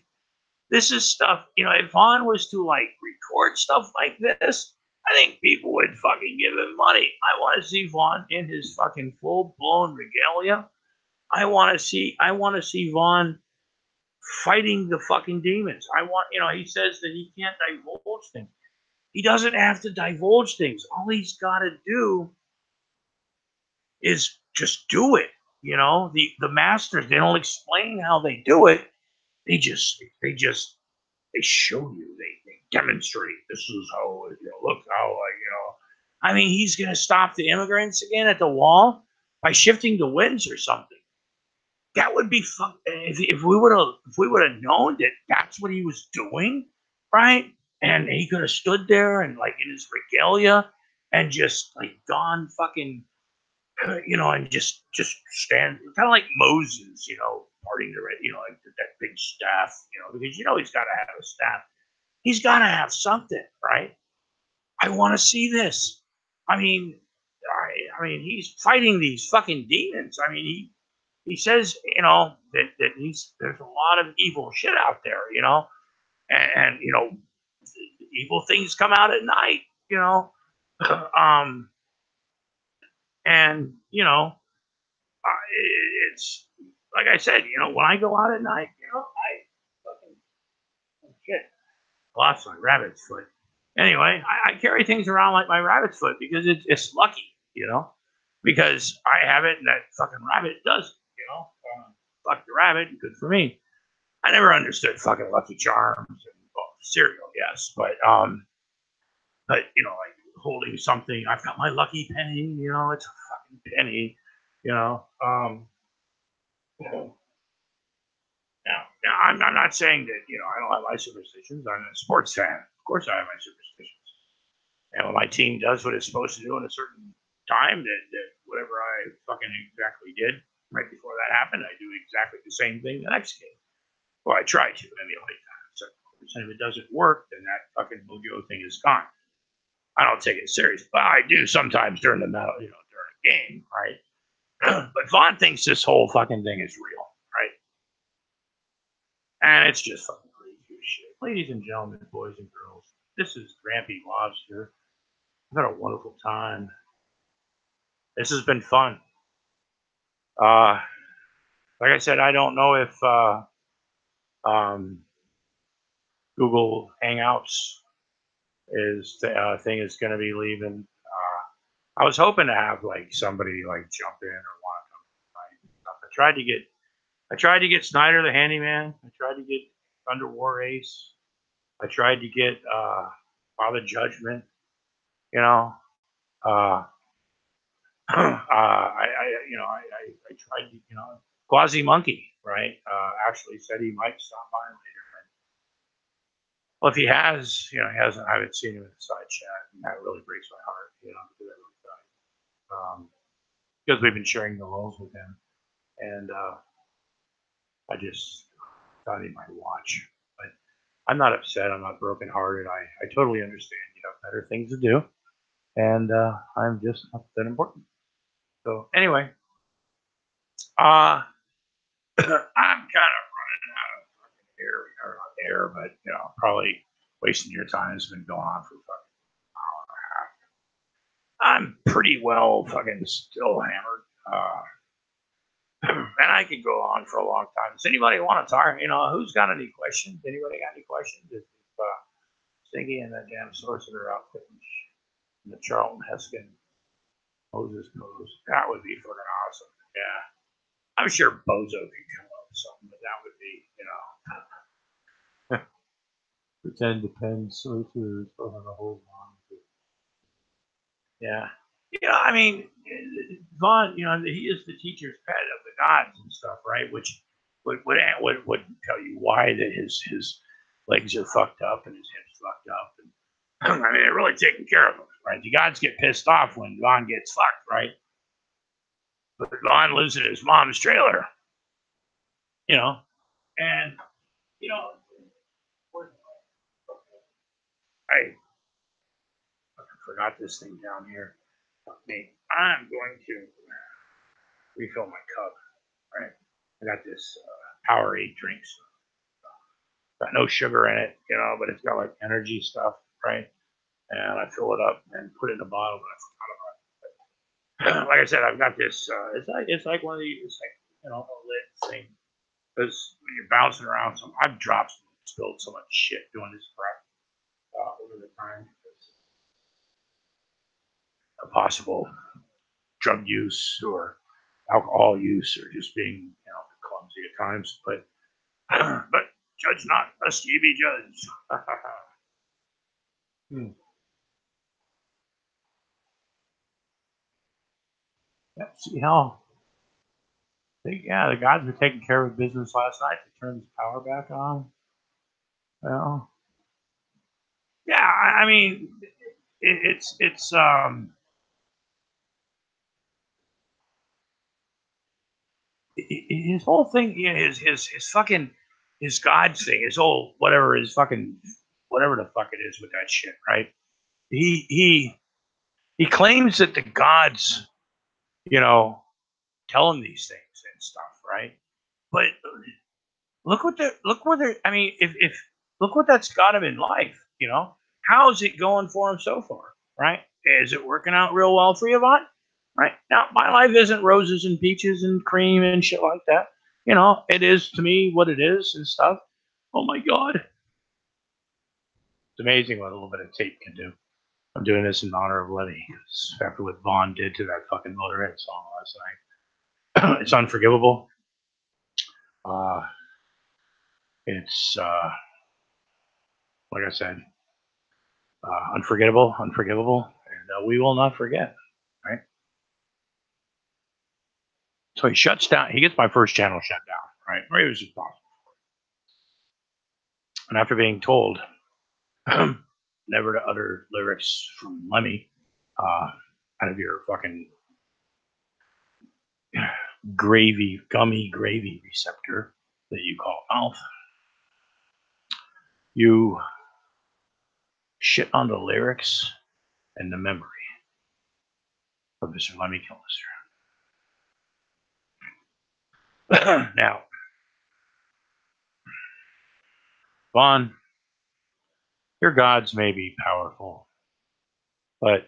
this is stuff, if Vaughn was to record stuff like this, I think people would fucking give him money. I want to see Vaughn in his fucking full blown regalia. I want to see Vaughn fighting the fucking demons. He says that he can't divulge things. He doesn't have to divulge things. All he's got to do is just do it. The masters, they don't explain how they do it. They show you. They demonstrate. This is how look how I mean, he's gonna stop the immigrants again at the wall by shifting the winds or something. That would be fun if we would have known that that's what he was doing, right? And he could have stood there and in his regalia and just gone fucking and just stand kind of like Moses, parting the red, that big staff, because he's got to have a staff. He's got to have something, right? I want to see this. I mean, I mean, he's fighting these fucking demons. I mean, he says, you know, that there's a lot of evil shit out there, you know, and you know, evil things come out at night, you know, and you know, it's like I said, you know, when I go out at night, you know, I fucking shit, lost my rabbit's foot. Anyway, I carry things around like my rabbit's foot because it's lucky, you know, because I have it and that fucking rabbit does, you know. Fuck the rabbit, good for me. I never understood fucking Lucky Charms and well, cereal, yes, but you know, like holding something. I've got my lucky penny, you know, it's a fucking penny, you know. Now I'm not saying that you know I don't have my superstitions. I'm a sports fan. Of course, I have my superstitions. And when my team does what it's supposed to do in a certain time, that whatever I fucking exactly did right before that happened, I do exactly the same thing the next game. Well, I try to emulate that. So if it doesn't work, then that fucking mojo thing is gone. I don't take it serious, but I do sometimes during the during a game, right? But Vaughn thinks this whole fucking thing is real, right? And it's just fucking crazy shit. Ladies and gentlemen, boys and girls, this is Grampy Lobster. I've had a wonderful time. This has been fun. Like I said, I don't know if Google Hangouts thing is going to be leaving. I was hoping to have like somebody like jump in or want to come. I tried to get Snyder the handyman. I tried to get Thunder War Ace. I tried to get Father Judgment. You know, I tried to, you know, Quasi Monkey, right? Actually said he might stop by later. Well, if he has, you know, he hasn't. I haven't seen him in the side chat, and that really breaks my heart, you know, because we've been sharing the roles with him, and I just thought he might watch. But I'm not upset. I'm not brokenhearted. I totally understand. You have better things to do, and I'm just not that important. So anyway, I'm kind of running out of air, but you know, probably wasting your time. Has been going on for fucking an hour and a half. I'm pretty well fucking still hammered. And I could go on for a long time. Does anybody want to talk? You know, who's got any questions? Anybody got any questions? If Stinky and that damn sorcerer outfit and the Charlton Heston Moses pose, that would be fucking awesome. Yeah. I'm sure Bozo could come up with something, but that would be, you know. Pretend depends. Sorcerer is on the whole long. Yeah. Yeah, I mean, Vaughn, you know, he is the teacher's pet of the gods and stuff, right? Which would tell you why that his legs are fucked up and his hips fucked up. And I mean, they're really taking care of him, right? The gods get pissed off when Vaughn gets fucked, right? But Vaughn lives in his mom's trailer, you know, and you know, I forgot this thing down here. I'm going to refill my cup. Right, I got this Powerade drinks. Got no sugar in it, you know, but it's got like energy stuff, right? And I fill it up and put it in a bottle, but I forgot about it. Like I said, I've got this. It's like one of these, it's like you know, a lid thing. Because when you're bouncing around, I've dropped, spilled so much shit doing this crap over the time. A possible drug use or alcohol use or just being, you know, clumsy at times. But but judge not, lest ye be judged. Yeah, see how the gods were taking care of business last night to turn this power back on. Well, yeah, I mean, it's his whole thing, you know, his fucking his God thing, his whole whatever his fucking whatever the fuck it is with that shit, right? He claims that the gods you know, tell him these things and stuff, right? But look what they're. I mean, if look what that's got him in life. How's it going for him so far? Right? Is it working out real well for you, Vaughn? Right now, my life isn't roses and peaches and cream and shit like that. It is to me what it is and stuff. Oh my god, it's amazing what a little bit of tape can do. I'm doing this in honor of Lenny after what Vaughn did to that fucking Motorhead song last night. It's unforgivable. It's like I said, unforgettable, and we will not forget. Right. So he shuts down. He gets my first channel shut down. Right. Or he was just possible. And after being told never to utter lyrics from Lemmy out of your fucking gummy gravy receptor that you call mouth, you shit on the lyrics and the memory of Mr. Lemmy Kilmister. Now, Vaughn, your gods may be powerful, but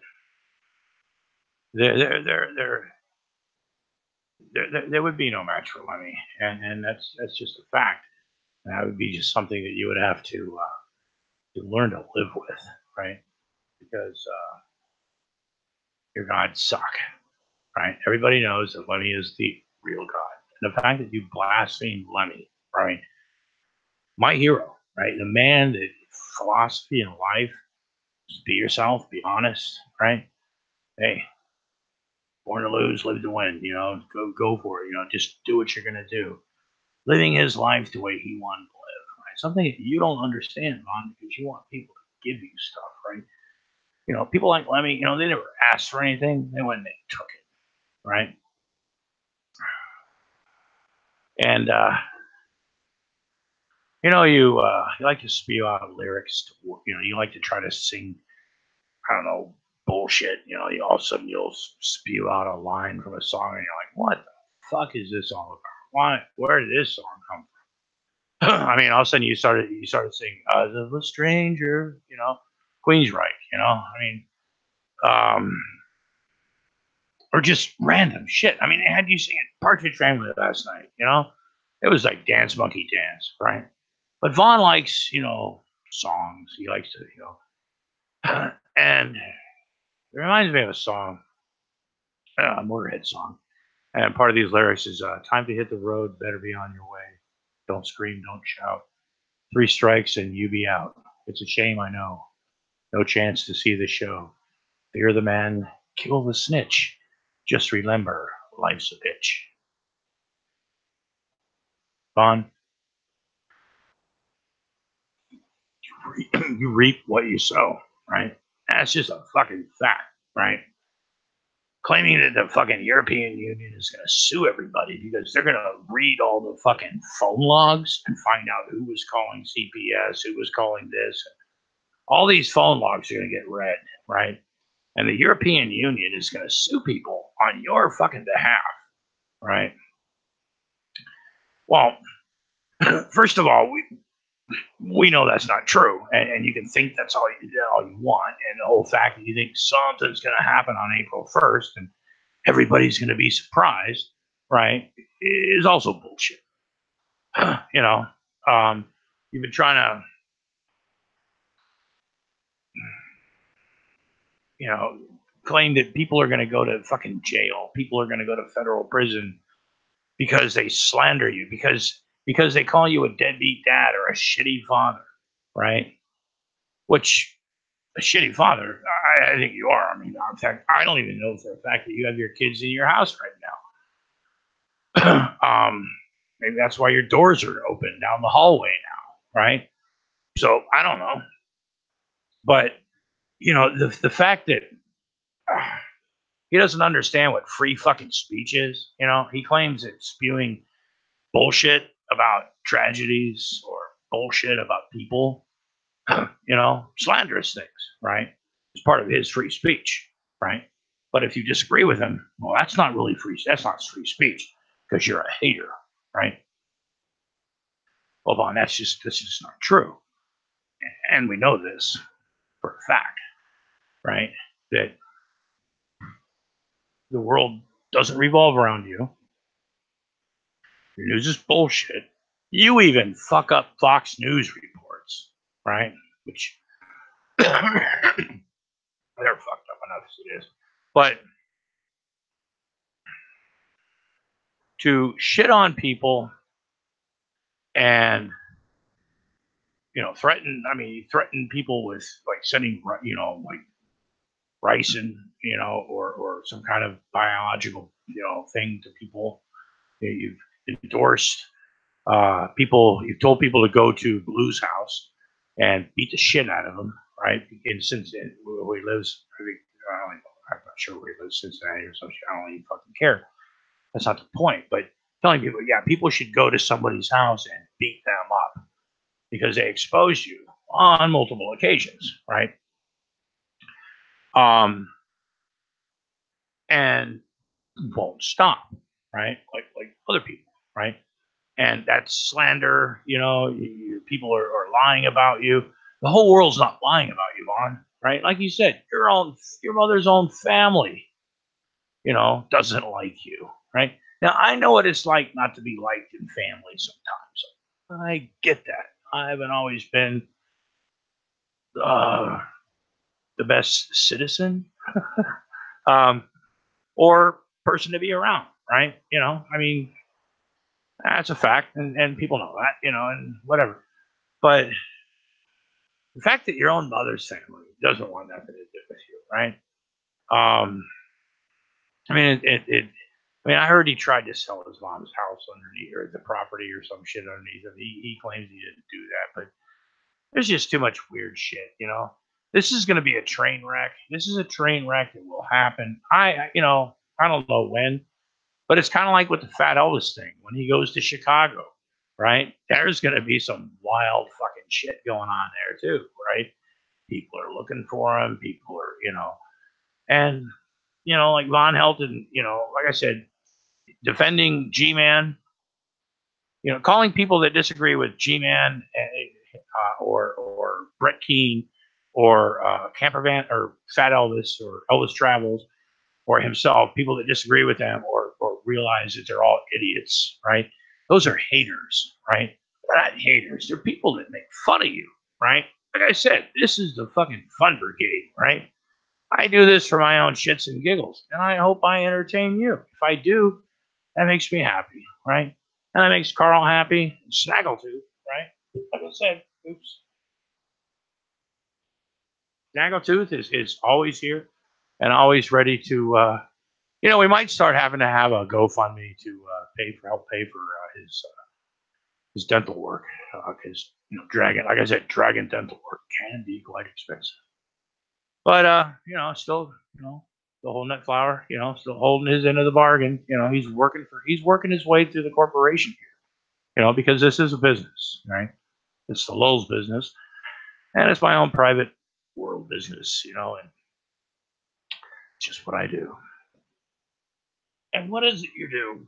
there would be no match for Lemmy, and that's just a fact. And that would be just something that you would have to learn to live with, right? Because your gods suck, right? Everybody knows that Lemmy is the real god, and the fact that you blaspheme Lemmy, right? My hero, right? The man that philosophy in life, just be yourself, be honest, right? Hey, born to lose, live to win. Go for it. Just do what you're gonna do. Living his life the way he wanted to live, right? Something that you don't understand, Vaughn, because you want people to give you stuff, right? People like Lemmy, they never asked for anything. They went and they took it, right? And you like to spew out lyrics. You like to try to sing, I don't know, bullshit. All of a sudden you'll spew out a line from a song, and you're like, "What the fuck is this all about? Where did this song come from?" I mean, all of a sudden you started singing "As of a Stranger," Queensryche. I mean, or just random shit. I mean, they had you singing Partridge Family last night. It was like Dance Monkey Dance, right? But Vaughn likes, songs. He likes to, and it reminds me of a song, a Motorhead song. And part of these lyrics is time to hit the road, better be on your way. Don't scream, don't shout. 3 strikes and you be out. It's a shame, I know. No chance to see the show. Fear the man, kill the snitch. Just remember, life's a bitch. Vaughn, you reap what you sow, right? That's just a fucking fact, right? Claiming that the fucking European Union is going to sue everybody because they're going to read all the fucking phone logs and find out who was calling CPS, who was calling this. All these phone logs are going to get read, right? And the European Union is going to sue people on your fucking behalf, right? Well, first of all, we know that's not true, and you can think that's all you want, and the whole fact that you think something's going to happen on April 1st and everybody's going to be surprised, right, is also bullshit. You've been trying to, claim that people are going to go to fucking jail, people are going to go to federal prison because they slander you, because they call you a deadbeat dad or a shitty father, right? Which a shitty father, I think you are. I mean, in fact, I don't even know for a fact that you have your kids in your house right now. Maybe that's why your doors are open down the hallway now, right? So I don't know, but the fact that he doesn't understand what free fucking speech is. He claims that spewing bullshit about tragedies or bullshit about people, slanderous things, right? It's part of his free speech, right? But if you disagree with him, well, that's not really free. That's not free speech because you're a hater, right? Well, Vaughn, that's just not true, and we know this for a fact, right? That the world doesn't revolve around you. Your news is bullshit. You even fuck up Fox News reports, right? Which they're fucked up enough as it is. But to shit on people and threaten people with like sending like ricin, or some kind of biological thing to people. You've endorsed people. You've told people to go to Blue's house and beat the shit out of them, right? And since where he lives, I'm not sure where he lives, Cincinnati or something. I don't even fucking care. That's not the point. But telling people, yeah, people should go to somebody's house and beat them up because they exposed you on multiple occasions, right? And won't stop, right? Like other people, right? And that's slander. People are lying about you. The whole world's not lying about you, Vaughn, right? Like you said, your mother's own family, doesn't like you, right? Now I know what it's like not to be liked in family sometimes. I get that. I haven't always been the best citizen or person to be around, right? I mean, that's a fact, and people know that, and whatever. But the fact that your own mother's family doesn't want nothing to do with you, right? I mean, I heard he tried to sell his mom's house underneath, or the property, or some shit underneath it. He claims he didn't do that, but there's just too much weird shit, This is going to be a train wreck. This is a train wreck that will happen. I don't know when, but it's kind of like with the Fat Elvis thing. When he goes to Chicago, right? There's going to be some wild fucking shit going on there too, right? People are looking for him. People are, and like Von Helton, like I said, defending G-Man, calling people that disagree with G-Man or Brett Keane or Campervan or Fat Elvis or Elvis Travels or himself, people that disagree with them or realize that they're all idiots, right? Those are haters, right? They're not haters. They're people that make fun of you, right? Like I said, this is the fucking fun brigade, right? I do this for my own shits and giggles, and I hope I entertain you. If I do, that makes me happy, right? And that makes Carl happy. Snaggletooth, right? Like I said, Snaggletooth is always here and always ready to. We might start having to have a GoFundMe to help pay for his dental work because Dragon, like I said, Dragon dental work can be quite expensive. But still, the whole nut flower, still holding his end of the bargain. He's working his way through the corporation here. Because this is a business, right? It's the Lowell's business, and it's my own private world business, and it's just what I do. And what is it you do?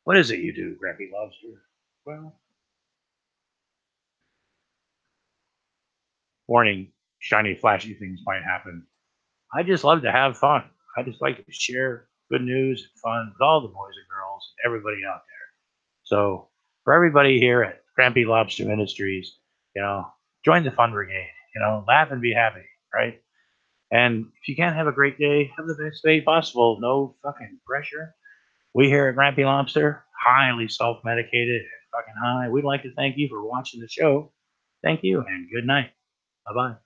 What is it you do, Grampy Lobster? Well, warning, shiny, flashy things might happen. I just love to have fun. I just like to share good news and fun with all the boys and girls and everybody out there. So for everybody here at Grampy Lobster Ministries, join the fun brigade. Laugh and be happy, right? And if you can't have a great day, have the best day possible. No fucking pressure. We here at Grampy Lobster, highly self-medicated and fucking high. We'd like to thank you for watching the show. Thank you and good night. Bye-bye.